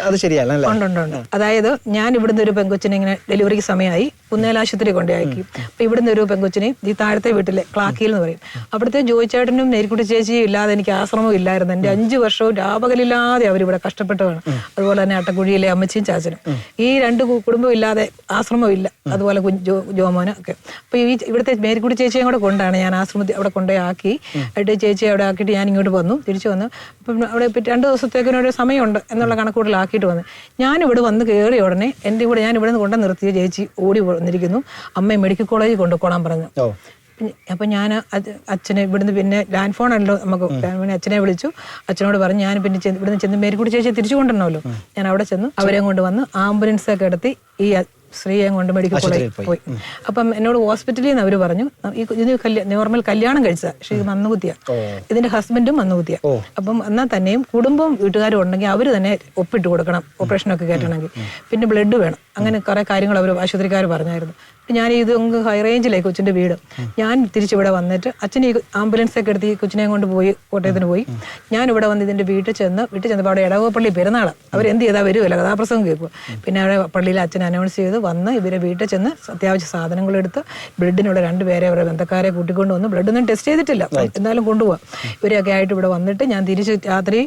അത് ശരിയല്ല അല്ലേ? ഉണ്ട്. അതായത് ഞാൻ ഇവിടുന്ന് ഒരു പെങ്കൊച്ചിനെ ഇങ്ങനെ ഡെലിവറിക്ക് സമയമായി കുന്നേൽ ആശുപത്രി കൊണ്ടുപോയി. അപ്പൊ ഇവിടുന്ന് ഒരു പെങ്കൊച്ചിനെ ഈ താഴത്തെ വീട്ടിലെ ക്ലാക്കിയിൽ എന്ന് പറയും, അവിടുത്തെ ജോയിച്ചേട്ടനും നേരിക്കുട്ടി ചേച്ചിയും ഇല്ലാതെ എനിക്ക് ആശ്രമം ഇല്ലായിരുന്നു. എൻ്റെ 5 വർഷവും രാപകലില്ലാതെ അവരിവിടെ കഷ്ടപ്പെട്ടതാണ്. അതുപോലെ തന്നെ അട്ടക്കുഴിയിലെ അമ്മച്ചിയും ചാച്ചനും ഈ 2 കുടുംബം ഇല്ലാതെ ആശ്രമം ഇല്ല. അതുപോലെ ജോമോനും ഒക്കെ. അപ്പൊ ഈ ഇവിടുത്തെ മേരിക്കുട്ടി ചേച്ചിയും കൂടെ കൊണ്ടാണ് ഞാൻ ആശ്രമത്തിൽ അവിടെ കൊണ്ടുപോയി ആക്കി. എന്നിട്ട് ചേച്ചിയെ അവിടെ ആക്കിയിട്ട് ഞാൻ ഇങ്ങോട്ട് വന്നു, തിരിച്ചു വന്നു. അപ്പം അവിടെ 2 ദിവസത്തേക്കിനൊരു സമയമുണ്ട് എന്നുള്ള കണക്കൂട്ടിലാക്കിയിട്ട് വന്നു. ഞാനിവിടെ വന്ന് കയറിയ ഉടനെ എൻ്റെ ഇവിടെ ഞാൻ ഇവിടെ നിന്ന് കൊണ്ടു നിർത്തിയ ചേച്ചി ഓടി വന്നിരിക്കുന്നു, അമ്മയെ മെഡിക്കൽ കോളേജിൽ കൊണ്ടുപോകാൻ പറഞ്ഞു. അപ്പം ഞാൻ അച്ഛനെ ഇവിടുന്ന് പിന്നെ ലാൻഡ് ഫോൺ ഉണ്ടല്ലോ നമുക്ക്, അച്ഛനെ വിളിച്ചു. അച്ഛനോട് പറഞ്ഞു ഞാൻ പിന്നെ ഇവിടുന്ന് ചെന്ന് മേരിക്കുട്ടി ചേച്ചിയെ തിരിച്ചു കൊണ്ടുവരണമല്ലോ. ഞാൻ അവിടെ ചെന്നു, അവരെ കൊണ്ടുവന്ന് ആംബുലൻസൊക്കെ എടുത്തി ഈ സ്ത്രീയെ കൊണ്ട് മെഡിക്കൽ കോളേജിൽ പോയി. അപ്പം എന്നോട് ഹോസ്പിറ്റലിൽ നിന്ന് അവർ പറഞ്ഞു ഇത് നോർമൽ കല്യാണം കഴിച്ചതാ, പക്ഷേ ഇത് മന്നുകുത്തിയാ, ഇതിന്റെ ഹസ്ബൻഡും മന്നുകുത്തിയാ. അപ്പം എന്നാൽ തന്നെയും കുടുംബം വീട്ടുകാരും ഉണ്ടെങ്കിൽ അവർ തന്നെ ഒപ്പിട്ട് കൊടുക്കണം ഓപ്പറേഷനൊക്കെ കയറ്റണമെങ്കിൽ. പിന്നെ ബ്ലഡ് വേണം, അങ്ങനെ കുറെ കാര്യങ്ങൾ അവർ ആശുപത്രിക്കാർ പറഞ്ഞായിരുന്നു. ഞാൻ ഇത് ഹൈ റേഞ്ചിലേക്ക് കൊച്ചിൻ്റെ വീട്. ഞാൻ തിരിച്ചിവിടെ വന്നിട്ട് അച്ഛൻ ഈ ആംബുലൻസൊക്കെ എടുത്ത് ഈ കൊച്ചിനെ കൊണ്ട് പോയി കോട്ടയത്തിന് പോയി. ഞാനിവിടെ വന്ന് ഇതിൻ്റെ വീട്ടിൽ ചെന്നപ്പോൾ അവിടെ ഇടവപ്പള്ളി പെരുന്നാൾ അവരെന്ത് ചെയ്താൽ വരുമല്ലോ, കഥാപ്രസംഗം കേൾക്കുക. പിന്നെ അവിടെ പള്ളിയിൽ അച്ഛൻ അനൗൺസ് ചെയ്ത് വന്ന് ഇവരെ വീട്ടിൽ ചെന്ന് അത്യാവശ്യ സാധനങ്ങളെടുത്ത് ബ്ലഡിനുള്ള 2 പേരെ അവരുടെ ബന്ധക്കാരെ കൂട്ടിക്കൊണ്ട് വന്ന് ബ്ലഡൊന്നും ടെസ്റ്റ് ചെയ്തിട്ടില്ല, എന്നാലും കൊണ്ടുപോകാം. ഇവരെയൊക്കെ ആയിട്ട് ഇവിടെ വന്നിട്ട് ഞാൻ തിരിച്ച് രാത്രി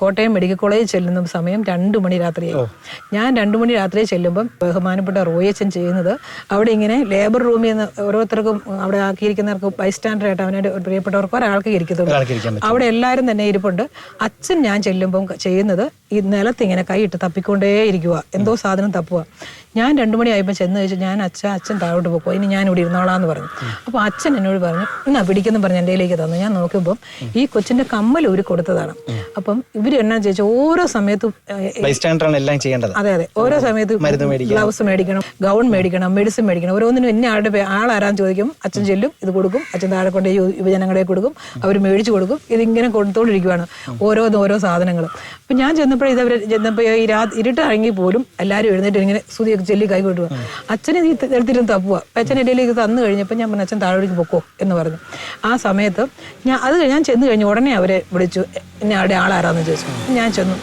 കോട്ടയം മെഡിക്കൽ കോളേജിൽ ചെല്ലുന്ന സമയം 2 മണി രാത്രിയായി. ഞാൻ 2 മണി രാത്രി ചെല്ലുമ്പം ബഹുമാനപ്പെട്ട റോയച്ചൻ ചെയ്യുന്നത് അവിടെ അവിടെ ഇങ്ങനെ ലേബർ റൂമിൽ നിന്ന് ഓരോരുത്തർക്കും അവിടെ ആക്കിയിരിക്കുന്നവർക്ക് ബൈസ്റ്റാൻഡറായിട്ട് അവനായിട്ട് പ്രിയപ്പെട്ടവർക്ക് ഒരാൾക്ക് ഇരിക്കത്തുള്ളൂ. അവിടെ എല്ലാവരും തന്നെ ഇരിപ്പുണ്ട്. അച്ഛൻ ഞാൻ ചെല്ലുമ്പം ചെയ്യുന്നത് ഈ നിലത്ത് ഇങ്ങനെ കൈയിട്ട് തപ്പിക്കൊണ്ടേ ഇരിക്കുക, എന്തോ സാധനം തപ്പുക. ഞാൻ 2 മണിയായപ്പോൾ ചെന്ന് ചോദിച്ചു, ഞാൻ അച്ഛൻ താഴോട്ട് പോക്കോ, ഇനി ഞാൻ ഇവിടെ ഇരുന്നോളാന്ന് പറഞ്ഞു. അപ്പോൾ അച്ഛൻ എന്നോട് പറഞ്ഞു, എന്നാ പിടിക്കുന്നു പറഞ്ഞ് എൻ്റെ കയ്യിലേക്ക് തന്നു. ഞാൻ നോക്കുമ്പം ഈ കൊച്ചിന്റെ കമ്മൽ ഊരി കൊടുത്തതാണ്. അപ്പം ഇവർ എന്നാ ചോദിച്ചു, ഓരോ സമയത്തും എല്ലാം ചെയ്യേണ്ടത്. അതെ, ഓരോ സമയത്തും ഗ്ലൗസ് മേടിക്കണം, ഗൗൺ മേടിക്കണം, മെഡിസിൻ മേടിക്കണം. ഓരോന്നിനും എന്നെ ആളാരാന്ന് ചോദിക്കും, അച്ഛൻ ചെല്ലും, ഇത് കൊടുക്കും, അച്ഛൻ താഴെ കൊണ്ട് യുവജനങ്ങളെ കൊടുക്കും, അവർ മേടിച്ചു കൊടുക്കും. ഇതിങ്ങനെ കൊടുത്തോണ്ടിരിക്കുവാണ് ഓരോ സാധനങ്ങളും. അപ്പം ഞാൻ ചെന്നപ്പോൾ ചെന്നപ്പോൾ ഈ ഇരുട്ട് ഇറങ്ങി പോലും എല്ലാവരും എഴുന്നേറ്റ് ഇങ്ങനെ സുതിയൊക്കെ ചെല്ലി കൈ കൊട്ടുക. അച്ഛനെ ഈ എടുത്തിരുന്ന് തപ്പുക. അപ്പം അച്ഛൻ ഇടയിലേക്ക് തന്നു കഴിഞ്ഞപ്പോൾ ഞാൻ പറഞ്ഞു, അച്ഛൻ താഴേക്ക് പൊക്കോ എന്ന് പറഞ്ഞു. ആ സമയത്ത് ഞാൻ ചെന്ന് കഴിഞ്ഞ് ഉടനെ അവരെ വിളിച്ചു, എന്നെ അവിടെ ആളാരാന്ന് ചോദിച്ചു. ഞാൻ ചെന്നു,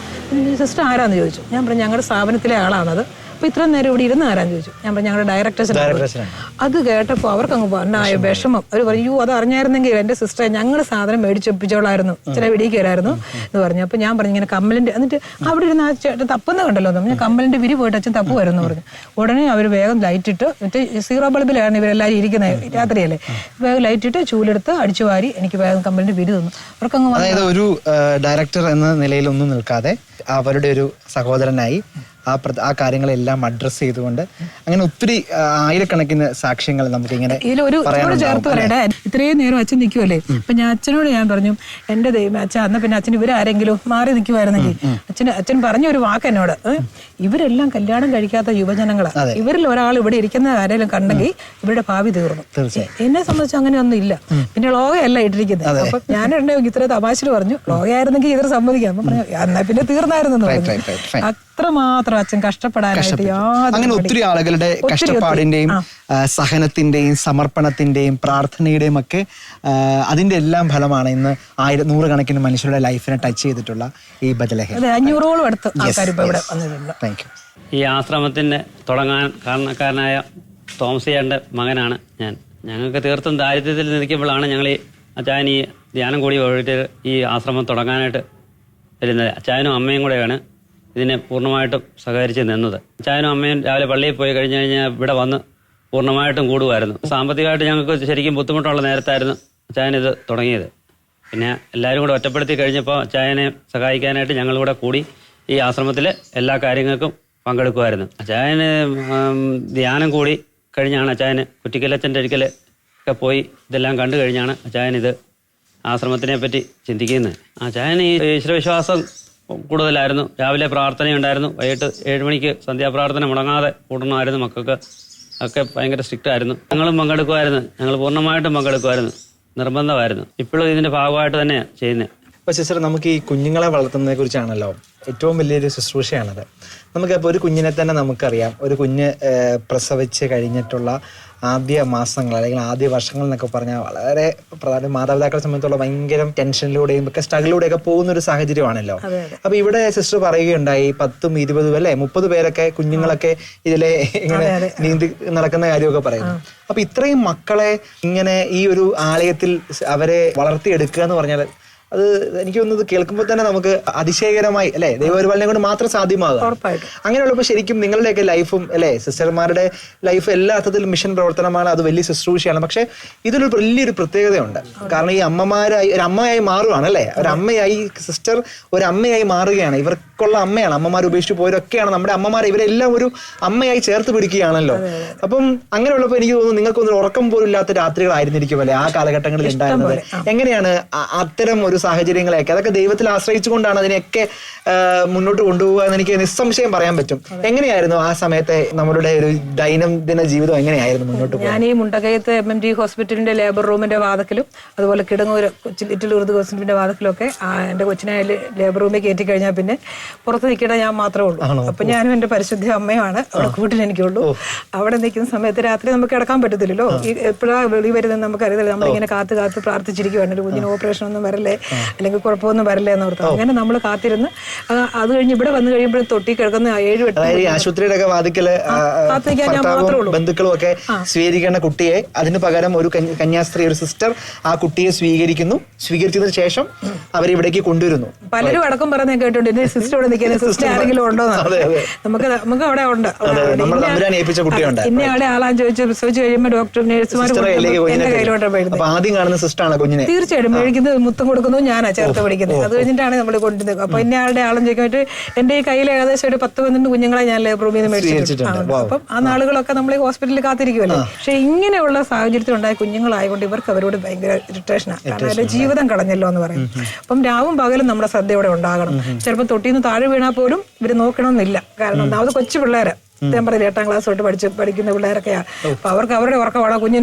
സിസ്റ്റർ ആരാന്ന് ചോദിച്ചു. ഞാൻ പറഞ്ഞു, ഞങ്ങളുടെ സ്ഥാപനത്തിലെ ആളാണത്. അപ്പോൾ ഇത്ര നേരം ഇവിടെ ഇരുന്ന് ആരാന്ന് ചോദിച്ചു. ഞാൻ പറഞ്ഞു, ഞങ്ങളുടെ ഡയറക്ടേഴ്സിനാണ്. അത് കേട്ടപ്പോൾ അവർക്കങ്ങ് പറഞ്ഞായ വിഷമം. അവർ പറഞ്ഞു, അത് അറിഞ്ഞായിരുന്നെങ്കിൽ എൻ്റെ സിസ്റ്ററെ ഞങ്ങൾ സാധനം മേടിച്ചൊപ്പിച്ചോളായിരുന്നു, ചില വെടിക്ക് വരായിരുന്നു എന്ന് പറഞ്ഞു. അപ്പോൾ ഞാൻ പറഞ്ഞു, ഇങ്ങനെ കമ്മലിൻ്റെ, എന്നിട്ട് അവിടെ ഇരുന്ന് ആ ചേട്ടൻ തപ്പുന്ന കണ്ടല്ലോ, ഞാൻ കമ്മലിൻ്റെ വിരി പോയിട്ട് അച്ഛൻ തപ്പുമായിരുന്നു പറഞ്ഞു. ഉടനെ അവർ വേഗം ലൈറ്റിട്ട്, മറ്റേ 0 ബൾബിലാണ് ഇവരെല്ലാവരും ഇരിക്കുന്നത്, രാത്രിയല്ലേ, വേഗം ലൈറ്റിട്ട് ചൂലെടുത്ത് അടിച്ചു വാരി എനിക്ക് വേഗം കമ്മലിൻ്റെ വിരി തന്നു. അവർക്കങ്ങ് അതായത് ഒരു ഡയറക്ടർ എന്ന നിലയിലൊന്നും നിൽക്കാതെ അവരുടെ ഒരു സഹോദരനായി ആ കാര്യങ്ങളെല്ലാം അഡ്രസ് ചെയ്തുകൊണ്ട് അങ്ങനെ ഒത്തിരി ആയിരക്കണക്കിന് സാക്ഷ്യങ്ങൾ നമുക്ക് ഇങ്ങനെ ചേർത്ത് പറയട്ടെ. ഇത്രയും നേരം അച്ഛൻ നിൽക്കുമല്ലേ, അപ്പൊ അച്ഛനോട് ഞാൻ പറഞ്ഞു, എന്റെ ദൈവം അച്ഛൻ അന്ന് പിന്നെ അച്ഛൻ ഇവരാരെങ്കിലും മാറി നിൽക്കുമായിരുന്നെങ്കിൽ. അച്ഛൻ പറഞ്ഞ ഒരു വാക്ക് എന്നോട്, ഇവരെല്ലാം കല്യാണം കഴിക്കാത്ത യുവജനങ്ങളാണ്, ഇവരിൽ ഒരാൾ ഇവിടെ ഇരിക്കുന്ന ആരെങ്കിലും കണ്ടെങ്കിൽ ഇവരുടെ ഭാവി തീർന്നു. എന്നെ സംബന്ധിച്ച് അങ്ങനെയൊന്നും ഇല്ല. പിന്നെ ലോകയല്ല ഇട്ടിരിക്കുന്നത്. അപ്പൊ ഞാൻ ഇത്ര തമാശയിൽ പറഞ്ഞു, ലോകയായിരുന്നെങ്കിൽ ഇവർ സമ്മതിക്കാം. അപ്പൊ പറഞ്ഞു, എന്നാ പിന്നെ തീർന്നായിരുന്നു പറഞ്ഞു. അത്രമാത്രം അച്ഛൻ കഷ്ടപ്പെടാനായിട്ട് അങ്ങനെ ഒത്തിരി ആളുകളുടെ കഷ്ടപ്പാടിന്റെയും സഹനത്തിന്റെയും സമർപ്പണത്തിന്റെയും പ്രാർത്ഥനയുടെയും ഒക്കെ അതിന്റെ എല്ലാം ഫലമാണ് ഇന്ന് 100 മനുഷ്യരുടെ ലൈഫിനെ ടച്ച് ചെയ്തിട്ടുള്ള ഈ ബദലഹേം. 500ഓളം അടുത്ത് ആൾക്കാർ ഇവിടെ വന്നിട്ടുണ്ട്. Thank you. ഈ ആശ്രമത്തിന് തുടങ്ങാൻ കാരണക്കാരനായ തോമസിയാന്റെ മകനാണ് ഞാൻ. ഞങ്ങൾക്ക് തീർത്തും ദാരിദ്ര്യത്തിൽ നിൽക്കുമ്പോഴാണ് ഞങ്ങൾ ഈ അച്ചായൻ ഈ ധ്യാനം കൂടി പോയിട്ട് ഈ ആശ്രമം തുടങ്ങാനായിട്ട് വരുന്നത്. അച്ചായനും അമ്മയും കൂടെയാണ് ഇതിനെ പൂർണ്ണമായിട്ടും സഹകരിച്ച് നിന്നത്. അച്ചായനും അമ്മയും രാവിലെ പള്ളിയിൽ പോയി കഴിഞ്ഞ് കഴിഞ്ഞാൽ ഇവിടെ വന്ന് പൂർണ്ണമായിട്ടും കൂടുമായിരുന്നു. സാമ്പത്തികമായിട്ട് ഞങ്ങൾക്ക് ശരിക്കും ബുദ്ധിമുട്ടുള്ള നേരത്തായിരുന്നു അച്ചായൻ ഇത് തുടങ്ങിയത്. പിന്നെ എല്ലാവരും കൂടെ ഒറ്റപ്പെടുത്തി കഴിഞ്ഞപ്പോൾ അച്ചായനെ സഹായിക്കാനായിട്ട് ഞങ്ങൾ കൂടെ കൂടി ഈ ആശ്രമത്തിലെ എല്ലാ കാര്യങ്ങൾക്കും പങ്കെടുക്കുമായിരുന്നു. അച്ചായന് ധ്യാനം കൂടി കഴിഞ്ഞാണ് അച്ചായന് കുറ്റിക്കലച്ഛൻ്റെ ഒരിക്കൽ ഒക്കെ പോയി ഇതെല്ലാം കണ്ടു കഴിഞ്ഞാണ് അച്ചായൻ ഇത് ആശ്രമത്തിനെ പറ്റി ചിന്തിക്കുന്നത്. അച്ചായന് ഈ ഈശ്വരവിശ്വാസം കൂടുതലായിരുന്നു. രാവിലെ പ്രാർത്ഥനയുണ്ടായിരുന്നു, വൈകിട്ട് 7 മണിക്ക് സന്ധ്യാപ്രാർത്ഥന മുടങ്ങാതെ കൂടണമായിരുന്നു. മക്കൾക്ക് ഒക്കെ ഭയങ്കര സ്ട്രിക്റ്റ് ആയിരുന്നു. ഞങ്ങളും പങ്കെടുക്കുമായിരുന്നു, ഞങ്ങൾ പൂർണ്ണമായിട്ടും പങ്കെടുക്കുമായിരുന്നു, നിർബന്ധമായിരുന്നു. ഇപ്പോഴും ഇതിന്റെ ഭാഗമായിട്ട് തന്നെയാണ് ചെയ്യുന്നത്. അപ്പോൾ സിസ്റ്റർ, നമുക്ക് ഈ കുഞ്ഞുങ്ങളെ വളർത്തുന്നതിനെ കുറിച്ചാണല്ലോ ഏറ്റവും വലിയൊരു ശുശ്രൂഷയാണത്. നമുക്കപ്പോൾ ഒരു കുഞ്ഞിനെ തന്നെ നമുക്കറിയാം, ഒരു കുഞ്ഞ് പ്രസവിച്ച് കഴിഞ്ഞിട്ടുള്ള ആദ്യ മാസങ്ങൾ അല്ലെങ്കിൽ ആദ്യ വർഷങ്ങൾ എന്നൊക്കെ പറഞ്ഞാൽ വളരെ പ്രധാന മാതാപിതാക്കളെ സംബന്ധിച്ചുള്ള ഭയങ്കര ടെൻഷനിലൂടെയും ഒക്കെ സ്ട്രഗിലൂടെയൊക്കെ പോകുന്ന ഒരു സാഹചര്യമാണല്ലോ. അപ്പൊ ഇവിടെ സിസ്റ്റർ പറയുകയുണ്ടായി 10, 20 അല്ലെ 30 പേരൊക്കെ കുഞ്ഞുങ്ങളൊക്കെ ഇതിലെ ഇങ്ങനെ നീന്തി നടക്കുന്ന കാര്യമൊക്കെ പറയുന്നു. അപ്പൊ ഇത്രയും മക്കളെ ഇങ്ങനെ ഈ ഒരു ആലയത്തിൽ അവരെ വളർത്തിയെടുക്കുക എന്ന് പറഞ്ഞാൽ അത് എനിക്ക് തോന്നുന്നത് കേൾക്കുമ്പോൾ തന്നെ നമുക്ക് അതിശയകരമായി അല്ലെ, ദൈവപരിപാലനം കൊണ്ട് മാത്രം സാധ്യമാകുക. അങ്ങനെയുള്ളപ്പോൾ ശരിക്കും നിങ്ങളുടെയൊക്കെ ലൈഫും അല്ലെ, സിസ്റ്റർമാരുടെ ലൈഫ് എല്ലാ അർത്ഥത്തിലും മിഷൻ പ്രവർത്തനമാണ്, അത് വലിയ ശുശ്രൂഷയാണ്. പക്ഷെ ഇതിലൊരു വലിയൊരു പ്രത്യേകതയുണ്ട്. കാരണം ഈ അമ്മമാരായി ഒരു അമ്മയായി മാറുകയാണ് അല്ലെ, ഒരു അമ്മയായി സിസ്റ്റർ ഒരു അമ്മയായി മാറുകയാണ്. ഇവർക്കുള്ള അമ്മയാണ്, അമ്മമാർ ഉപേക്ഷിച്ച് പോയവരൊക്കെയാണ് നമ്മുടെ അമ്മമാരെ, ഇവരെല്ലാം ഒരു അമ്മയായി ചേർത്ത് പിടിക്കുകയാണല്ലോ. അപ്പം അങ്ങനെയുള്ളപ്പോൾ എനിക്ക് തോന്നുന്നു നിങ്ങൾക്കൊന്നും ഉറക്കം പോലും ഇല്ലാത്ത രാത്രികളായിരുന്നിരിക്കും അല്ലെ ആ കാലഘട്ടങ്ങളിൽ ഉണ്ടായിരുന്നത്. എങ്ങനെയാണ് അത്തരം ഒരു സാഹചര്യങ്ങളെയൊക്കെ, അതൊക്കെ ദൈവത്തിൽ ആശ്രയിച്ചുകൊണ്ടാണ് അതിനെയൊക്കെ മുന്നോട്ട് കൊണ്ടുപോകുക എന്ന് എനിക്ക് നിസ്സംശയം പറയാൻ പറ്റും. എങ്ങനെയായിരുന്നു ആ സമയത്തെ നമ്മളുടെ ഒരു ദൈനംദിന ജീവിതം എങ്ങനെയായിരുന്നു മുന്നോട്ട് പോകുന്നത്? ഞാൻ ഈ മുണ്ടക്കയത്ത് MMT ഹോസ്പിറ്റലിന്റെ ലേബർ റൂമിന്റെ വാതിക്കലും അതുപോലെ കിടങ്ങൂർ ലിറ്റിൽ ഉറുദു ഹോസ്പിറ്റലിന്റെ വാതിക്കലൊക്കെ എന്റെ കൊച്ചിനെ ലേബർ റൂമിൽ കയറ്റി കഴിഞ്ഞാൽ പിന്നെ പുറത്ത് നിൽക്കേണ്ട ഞാൻ മാത്രമേ ഉള്ളൂ. അപ്പൊ ഞാനും എന്റെ പരിശുദ്ധ അമ്മയുമാണ് അവിടെ കൂട്ടിൽ എനിക്കുള്ളൂ. അവിടെ നിൽക്കുന്ന സമയത്ത് രാത്രി നമുക്ക് കിടക്കാൻ പറ്റത്തില്ലല്ലോ, എപ്പോഴാ വെളി വരുന്നത് നമുക്കറിയത്തില്ല. നമ്മളിങ്ങനെ കാത്ത് കാത്ത് പ്രാർത്ഥിച്ചിരിക്കുവാണ്, ഒരു കുഞ്ഞിന് ഓപ്പറേഷൻ ഒന്നും വരല്ലേ, അല്ലെങ്കിൽ കുഴപ്പമൊന്നും വരില്ല എന്ന് ഓർത്തു. അങ്ങനെ നമ്മൾ കാത്തിരുന്ന് അത് കഴിഞ്ഞ് ഇവിടെ വന്നു കഴിയുമ്പോഴും തൊട്ടി കിടക്കുന്ന 7-8 ആശുപത്രിയുടെ ഒക്കെ വാതിക്കല് കാത്തിരിക്കാൻ ഞാൻ മാത്രമേ ഉള്ളൂ. ബന്ധുക്കളും ഒക്കെ സ്വീകരിക്കേണ്ട കുട്ടിയെ അതിന് പകരം ഒരു കന്യാസ്ത്രീ, ഒരു സിസ്റ്റർ ആ കുട്ടിയെ സ്വീകരിച്ചതിന് ശേഷം അവരിവിടേക്ക് കൊണ്ടുവരുന്നു. പലരും അടക്കം പറയുന്നത് കേട്ടിട്ടുണ്ട്, എന്റെ സിസ്റ്റർ ഇവിടെ നിൽക്കുന്ന സിസ്റ്റർ ആരെങ്കിലും ഉണ്ടോ? നമുക്ക് അവിടെ ഉണ്ട്, ഇന്ന അവിടെ ആളാന്ന് ചോദിച്ചു പ്രസവിച്ച് കഴിയുമ്പോൾ ഡോക്ടർ നേഴ്സുമാർ എന്റെ കയ്യിലോട്ട് പോയിരുന്നു. ആദ്യം കാണുന്ന സിസ്റ്ററാണ് കുഞ്ഞിനെ. തീർച്ചയായിട്ടും മേടിക്കുന്നത് മുത്തം കൊടുക്കുന്നു, ഞാനാ ചേർത്ത് പഠിക്കുന്നത്. അത് കഴിഞ്ഞിട്ടാണ് നമ്മൾ കൊണ്ടുവന്നത്. അപ്പൊ ഇന്ന ആളുടെ ആളും ചോദിക്കാൻ എന്റെ ഈ കയ്യിൽ ഏകദേശം ഒരു 10-12 കുഞ്ഞുങ്ങളെ ഞാൻ റൂമിൽ നിന്ന് മേടിച്ചിട്ടുണ്ട്. അപ്പം ആ നാളുകളൊക്കെ നമ്മൾ ഹോസ്പിറ്റലിൽ കാത്തിരിക്കുമല്ലോ. പക്ഷെ ഇങ്ങനെയുള്ള സാഹചര്യത്തിൽ ഉണ്ടായ കുഞ്ഞുങ്ങളായതുകൊണ്ട് ഇവർക്ക് അവരോട് ഭയങ്കര ഇറിറ്റേഷനാണ്. കാരണം അവരുടെ ജീവിതം കളഞ്ഞല്ലോ എന്ന് പറയും. അപ്പം രാവും പകലും നമ്മുടെ ശ്രദ്ധയോടെ ഉണ്ടാകണം. ചിലപ്പോൾ തൊട്ടിന്ന് താഴെ വീണാൽ പോലും ഇവര് നോക്കണമെന്നില്ല. കാരണം ഒന്നാമത് കൊച്ചു പിള്ളേരെ ഞാൻ പറഞ്ഞില്ല 8ാം ക്ലാസ് തൊട്ട് പഠിക്കുന്ന പിള്ളേരൊക്കെയാണ്. അപ്പൊ അവർക്ക് അവരുടെ ഉറക്കമാണ്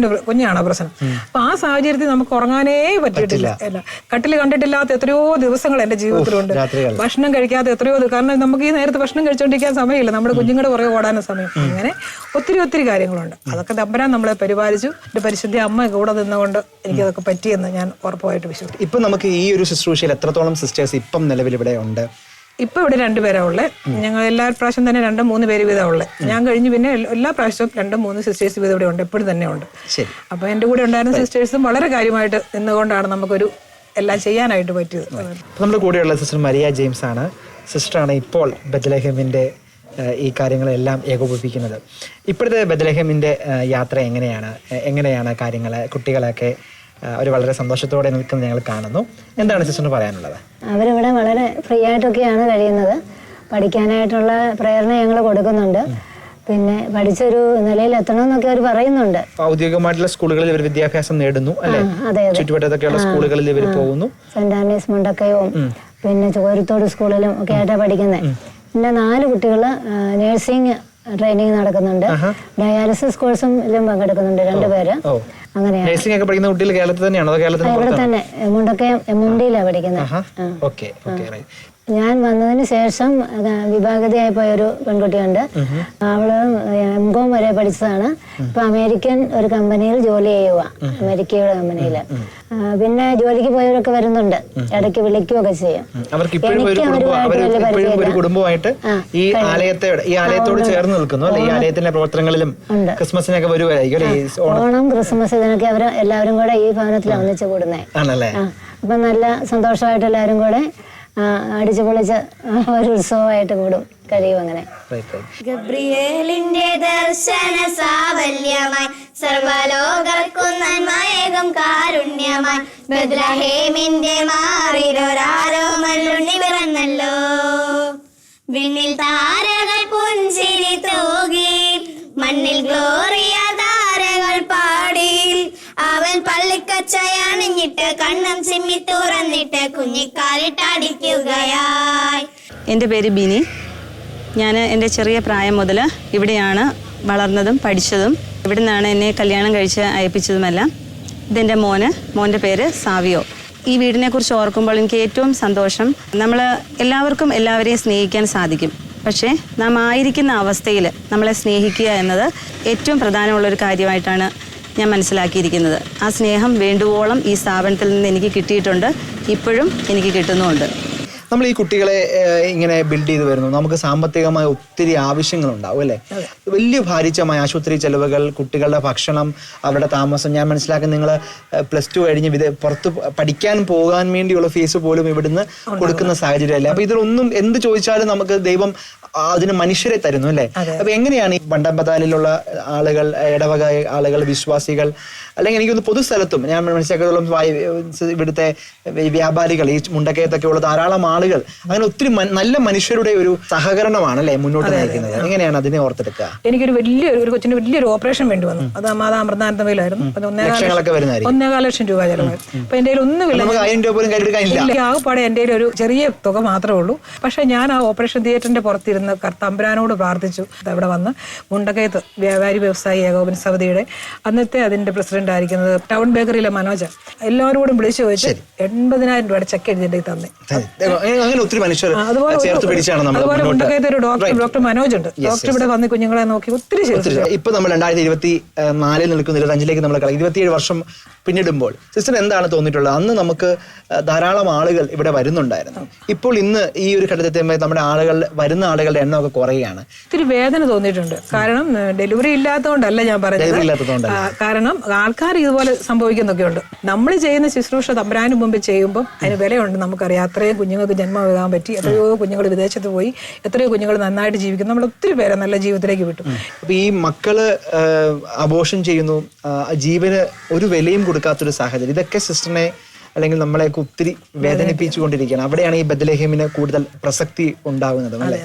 കുഞ്ഞാണ് പ്രശ്നം. അപ്പൊ ആ സാഹചര്യത്തിൽ നമുക്ക് ഉറങ്ങാനേ പറ്റിയിട്ടില്ല. കട്ടിൽ കണ്ടിട്ടില്ലാത്ത എത്രയോ ദിവസങ്ങൾ എന്റെ ജീവിതത്തിലുണ്ട്. ഭക്ഷണം കഴിക്കാത്ത എത്രയോ, കാരണം നമുക്ക് ഈ നേരത്തെ ഭക്ഷണം കഴിച്ചുകൊണ്ടിരിക്കാൻ സമയമില്ല, നമ്മുടെ കുഞ്ഞുങ്ങളുടെ പുറകെ ഓടാനും സമയം. അങ്ങനെ ഒത്തിരി കാര്യങ്ങളുണ്ട്. അതൊക്കെ തമ്പുരാൻ നമ്മളെ പരിപാലിച്ചു. എന്റെ പരിശുദ്ധ അമ്മ കൂടെ നിന്നുകൊണ്ട് എനിക്കതൊക്കെ പറ്റിയെന്ന് ഞാൻ ഉറപ്പായിട്ട് വിശ്വസിക്കും. ഇപ്പൊ നമുക്ക് ഈ ഒരു ശുശ്രൂഷയിൽ എത്രത്തോളം സിസ്റ്റേഴ്സ് ഇപ്പം നിലവിൽ ഇവിടെ ഉണ്ട്? ഇപ്പൊ ഇവിടെ 2 പേരാ ഉള്ളത്. ഞങ്ങൾ എല്ലാ പ്രാവശ്യം തന്നെ 2-3 പേര് വീതം ഉള്ളത്. ഞാൻ കഴിഞ്ഞ് പിന്നെ എല്ലാ പ്രാവശ്യവും 2-3 സിസ്റ്റേഴ്സ് വീതം ഇവിടെ ഉണ്ട്, എപ്പോഴും തന്നെ ഉണ്ട്. അപ്പൊ എന്റെ കൂടെ ഉണ്ടായിരുന്ന സിസ്റ്റേഴ്സും വളരെ കാര്യമായിട്ട് നിന്നുകൊണ്ടാണ് നമുക്കൊരു എല്ലാം ചെയ്യാനായിട്ട് പറ്റിയത്. നമ്മുടെ കൂടെയുള്ള സിസ്റ്റർ മരിയ ജെയിംസ് ആണ്. സിസ്റ്ററാണ് ഇപ്പോൾ ബെത്ലഹേമിന്റെ ഈ കാര്യങ്ങളെല്ലാം ഏകോപിപ്പിക്കുന്നത്. ഇപ്പോഴത്തെ ബെത്ലഹേമിന്റെ യാത്ര എങ്ങനെയാണ് കാര്യങ്ങൾ? കുട്ടികളൊക്കെ അവർ വളരെ സന്തോഷത്തോടെ നിൽക്കുന്നത് ഞങ്ങൾ കാണുന്നു. എന്താണ് സിസ്റ്ററിന് പറയാനുള്ളത്? അവരിവിടെ വളരെ ഫ്രീ ആയിട്ടൊക്കെയാണ് കഴിയുന്നത്. പഠിക്കാനായിട്ടുള്ള പ്രേരണ ഞങ്ങൾ കൊടുക്കുന്നുണ്ട്. പിന്നെ പഠിച്ചൊരു നിലയിൽ എത്തണമെന്നൊക്കെ അവർ പറയുന്നുണ്ട്. ഔദ്യോഗികമായിട്ടുള്ള സ്കൂളുകളിൽ ഇവർ വിദ്യാഭ്യാസം നേടുന്നു അല്ലെ? ചുറ്റുവട്ടത്തൊക്കെയുള്ള സ്കൂളുകളിൽ ഇവർ പോകുന്നു. സെന്റ് ആനീസ് മുണ്ടക്കയവും പിന്നെ ചോരത്തോട് സ്കൂളിലും ഒക്കെ ആയിട്ടാണ് പഠിക്കുന്നത്. പിന്നെ 4 കുട്ടികൾ നേഴ്സിംഗ് ട്രെയിനിങ് നടക്കുന്നുണ്ട്. ഡയാലിസിസ് കോഴ്സും പങ്കെടുക്കുന്നുണ്ട് 2 പേര്. അങ്ങനെയാണ്. നഴ്സിംഗ് ഒക്കെ പഠിക്കുന്ന കുട്ടികൾ കേരളത്തിൽ തന്നെയാണോ? ഇവിടെ തന്നെ മുണ്ടക്കയം MMD-യിലാണ് പഠിക്കുന്നത്. ഞാൻ വന്നതിന് ശേഷം വിഭാഗതയായി പോയൊരു പെൺകുട്ടിയുണ്ട്. അവള് MCOM വരെ പഠിച്ചതാണ്. ഇപ്പൊ അമേരിക്കൻ ഒരു കമ്പനിയിൽ ജോലി ചെയ്യുക, അമേരിക്കയുടെ കമ്പനിയില്. പിന്നെ ജോലിക്ക് പോയവരൊക്കെ വരുന്നുണ്ട്, ഇടയ്ക്ക് വിളിക്കുകയൊക്കെ ചെയ്യും. കുടുംബമായിട്ട് ഈ ആലയത്തോട് ചേർന്ന് നിൽക്കുന്നു. ഈ ആലയത്തിന്റെ പ്രവർത്തനങ്ങളിലും ക്രിസ്മസിനൊക്കെ വരുമായിരിക്കും. ഓണം, ക്രിസ്മസ് ഇതിനൊക്കെ അവർ എല്ലാവരും കൂടെ ഈ ഭവനത്തിൽ ഒന്നിച്ചു കൂടുന്നേ. അപ്പൊ നല്ല സന്തോഷമായിട്ട് എല്ലാവരും കൂടെ അടിച്ചു പൊളിച്ച് ഒരു ഉത്സവമായിട്ട് കൂടും കഴിയും. അങ്ങനെ ഗബ്രിയേലിന്റെ ദർശന സാവല്യമായി സർവലോകർക്കും നന്മയേകും കാരുണ്യമായി ബെത്ലഹേമിന്റെ മാറിലൊരാരോമല്ലുണ്ണി പിറന്നല്ലോ. വിണ്ണിൽ താരകൾ പുഞ്ചിരി തൂകി, മണ്ണിൽ ഗ്ലോറിയ താരകൾ പാടി. അവൻ പള്ളിക്കച്ചയണിഞ്ഞിട്ട് കണ്ണും ചിമ്മി തുറന്നിട്ട് കുഞ്ഞിക്കാലിട്ടടിക്കുകയായി. എൻ്റെ പേര് ബിനി. ഞാൻ എൻ്റെ ചെറിയ പ്രായം മുതൽ ഇവിടെയാണ് വളർന്നതും പഠിച്ചതും. ഇവിടെ നിന്നാണ് എന്നെ കല്യാണം കഴിച്ച് അയപ്പിച്ചതുമെല്ലാം. ഇതെൻ്റെ മോൻ്റെ പേര് സാവിയോ. ഈ വീടിനെ കുറിച്ച് ഓർക്കുമ്പോൾ എനിക്ക് ഏറ്റവും സന്തോഷം, നമ്മൾ എല്ലാവർക്കും എല്ലാവരെയും സ്നേഹിക്കാൻ സാധിക്കും. പക്ഷേ നാം ആയിരിക്കുന്ന അവസ്ഥയിൽ നമ്മളെ സ്നേഹിക്കുക എന്നത് ഏറ്റവും പ്രധാനമുള്ളൊരു കാര്യമായിട്ടാണ് ഞാൻ മനസ്സിലാക്കിയിരിക്കുന്നത്. ആ സ്നേഹം വേണ്ടുവോളം ഈ സ്ഥാപനത്തിൽ നിന്ന് എനിക്ക് കിട്ടിയിട്ടുണ്ട്, ഇപ്പോഴും എനിക്ക് കിട്ടുന്നുമുണ്ട്. നമ്മൾ ഈ കുട്ടികളെ ഇങ്ങനെ ബിൽഡ് ചെയ്ത് വരുന്നു. നമുക്ക് സാമ്പത്തികമായ ഒത്തിരി ആവശ്യങ്ങളുണ്ടാവും അല്ലേ? വലിയ ഭാരിച്ചമായ ആശുപത്രി ചെലവുകൾ, കുട്ടികളുടെ ഭക്ഷണം, അവരുടെ താമസം. ഞാൻ മനസ്സിലാക്കുന്നത് നിങ്ങൾ +2 കഴിഞ്ഞ് പുറത്ത് പഠിക്കാൻ പോകാൻ വേണ്ടിയുള്ള ഫീസ് പോലും ഇവിടുന്ന് കൊടുക്കുന്ന സാഹചര്യമല്ലേ? അപ്പൊ ഇതിലൊന്നും എന്ത് ചോദിച്ചാലും നമുക്ക് ദൈവം അതിന് മനുഷ്യരെ തരുന്നു അല്ലേ? അപ്പൊ എങ്ങനെയാണ് ഈ ബണ്ടംപതാലിലുള്ള ആളുകൾ, ഇടവക ആളുകൾ, വിശ്വാസികൾ, അല്ലെങ്കിൽ എനിക്കൊന്ന് പൊതുസ്ഥലത്തും ഞാൻ മനസ്സിലാക്കിയതോളം ഇവിടുത്തെ വ്യാപാരികൾ, ഈ മുണ്ടക്കയത്തൊക്കെ ഉള്ള ധാരാളം ആളുകൾ, അങ്ങനെ ഒത്തിരി നല്ല മനുഷ്യരുടെ ഒരു സഹകരണമാണ് അല്ലെ മുന്നോട്ട് നയിക്കുന്നത്. എങ്ങനെയാണ് അതിനെ ഓർത്തെടുക്കുക? എനിക്കൊരു കൊച്ചിന് വലിയൊരു ഓപ്പറേഷൻ വേണ്ടി വന്നു. അത് മാതാ അമൃതാനന്ദമയിലായിരുന്നു. 1.25 ലക്ഷം രൂപ ചെലവായി. അപ്പൊ എന്റെ ഒന്നുമില്ല, 1000 രൂപ പോലും കരുതെടുക്കാനില്ല. ആകെപ്പാടെ എന്റെ ഒരു ചെറിയ തുക മാത്രമേ ഉള്ളൂ. പക്ഷെ ഞാൻ ആ ഓപ്പറേഷൻ തിയേറ്ററിന്റെ പുറത്തിരുന്ന് തമ്പുരാനോട് പ്രാർത്ഥിച്ചു. അവിടെ വന്ന് മുണ്ടക്കയത്ത് വ്യാപാരി വ്യവസായി ഏകോപന സമിതിയുടെ അന്നത്തെ അതിന്റെ പ്രസിഡന്റ് ആയിരിക്കുന്നത് ടൗൺ ബേക്കറിയിലെ മനോജ് എല്ലാവരോടും വിളിച്ചു ചോദിച്ച് 80,000 രൂപയുടെ ചെക്ക് എഴുതി തന്നെ. അതുപോലെ മുണ്ടക്കയത്ത് ഒരു ഡോക്ടർ മനോജ് ഉണ്ട്. ഡോക്ടർ ഇവിടെ വന്ന് കുഞ്ഞുങ്ങളെ നോക്കി ഒത്തിരി. ഇപ്പൊ നമ്മൾ 2024 നിൽക്കുന്ന 25-ലേക്ക് നമ്മൾ 27 വർഷം പിന്നിടുമ്പോൾ സിസ്റ്റർ എന്താണ് തോന്നിയിട്ടുള്ളത്? അന്ന് നമുക്ക് ധാരാളം ആളുകൾ ഇവിടെ വരുന്നുണ്ടായിരുന്നു. ഇപ്പോൾ ഇന്ന് ഈ ഒരു ഘട്ടത്തിൽ നമ്മുടെ വരുന്ന ആളുകളുടെ എണ്ണമൊക്കെ കുറയുകയാണ്. ഒത്തിരി വേദന തോന്നിയിട്ടുണ്ട്. കാരണം ഡെലിവറി ഇല്ലാത്തതുകൊണ്ടല്ല ഞാൻ പറഞ്ഞത്, കാരണം ആൾക്കാർ ഇതുപോലെ സംഭവിക്കുന്നൊക്കെ ഉണ്ട്. നമ്മൾ ചെയ്യുന്ന ശുശ്രൂഷ തമ്പുരാന് മുമ്പ് ചെയ്യുമ്പോൾ അതിന് വിലയുണ്ട്. നമുക്കറിയാം അത്രയും കുഞ്ഞുങ്ങൾക്ക് ജന്മം എഴുതാൻ പറ്റി, എത്രയോ കുഞ്ഞുങ്ങൾ വിദേശത്ത് പോയി, എത്രയോ കുഞ്ഞുങ്ങൾ നന്നായിട്ട് ജീവിക്കുന്നു. നമ്മൾ ഒത്തിരി പേരെ നല്ല ജീവിതത്തിലേക്ക് വിട്ടു. അപ്പൊ ഈ മക്കള് അബോർഷൻ ചെയ്യുന്നു, ജീവന് ഒരു വിലയും കൊടുക്കാത്തൊരു സാഹചര്യം, ഇതൊക്കെ സിസ്റ്ററിനെ അല്ലെങ്കിൽ നമ്മളെയൊക്കെ ഒത്തിരി വേദനിപ്പിച്ചുകൊണ്ടിരിക്കുകയാണ്. അവിടെയാണ് ഈ ബെത്ലഹേമിന് കൂടുതൽ പ്രസക്തി ഉണ്ടാകുന്നത് അല്ലേ?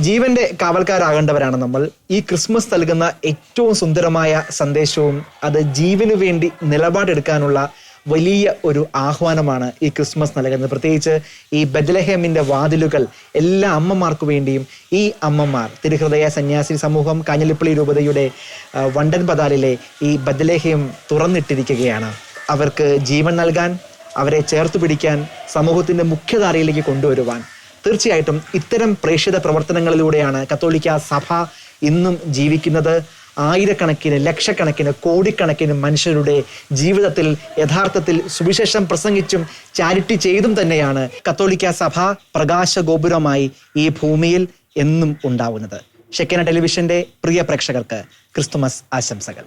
ജീവന്റെ കാവൽക്കാരാകേണ്ടവരാണ് നമ്മൾ. ഈ ക്രിസ്മസ് നൽകുന്ന ഏറ്റവും സുന്ദരമായ സന്ദേശവും അത് ജീവന് വേണ്ടി നിലപാടെടുക്കാനുള്ള വലിയ ഒരു ആഹ്വാനമാണ് ഈ ക്രിസ്മസ് നൽകുന്നത്. പ്രത്യേകിച്ച് ഈ ബെത്ലഹേമിന്റെ വാതിലുകൾ എല്ലാ അമ്മമാർക്കു വേണ്ടിയും ഈ അമ്മമാർ തിരുഹൃദയ സന്യാസി സമൂഹം കാഞ്ഞിരപ്പള്ളി രൂപതയുടെ വണ്ടൻ പതാലിലെ ഈ ബെത്ലഹേം തുറന്നിട്ടിരിക്കുകയാണ്. അവർക്ക് ജീവൻ നൽകാൻ, അവരെ ചേർത്ത് പിടിക്കാൻ, സമൂഹത്തിന്റെ മുഖ്യധാരയിലേക്ക് കൊണ്ടുവരുവാൻ. തീർച്ചയായിട്ടും ഇത്തരം പ്രേക്ഷിത പ്രവർത്തനങ്ങളിലൂടെയാണ് കത്തോലിക്ക സഭ ഇന്നും ജീവിക്കുന്നത്. ആയിരക്കണക്കിന്, ലക്ഷക്കണക്കിന്, കോടിക്കണക്കിന് മനുഷ്യരുടെ ജീവിതത്തിൽ യഥാർത്ഥത്തിൽ സുവിശേഷം പ്രസംഗിച്ചും ചാരിറ്റി ചെയ്തും തന്നെയാണ് കത്തോലിക്ക സഭ പ്രകാശഗോപുരമായി ഈ ഭൂമിയിൽ എന്നും ഉണ്ടാവുന്നത്. ഷെക്കന ടെലിവിഷന്റെ പ്രിയ പ്രേക്ഷകർക്ക് ക്രിസ്തുമസ് ആശംസകൾ.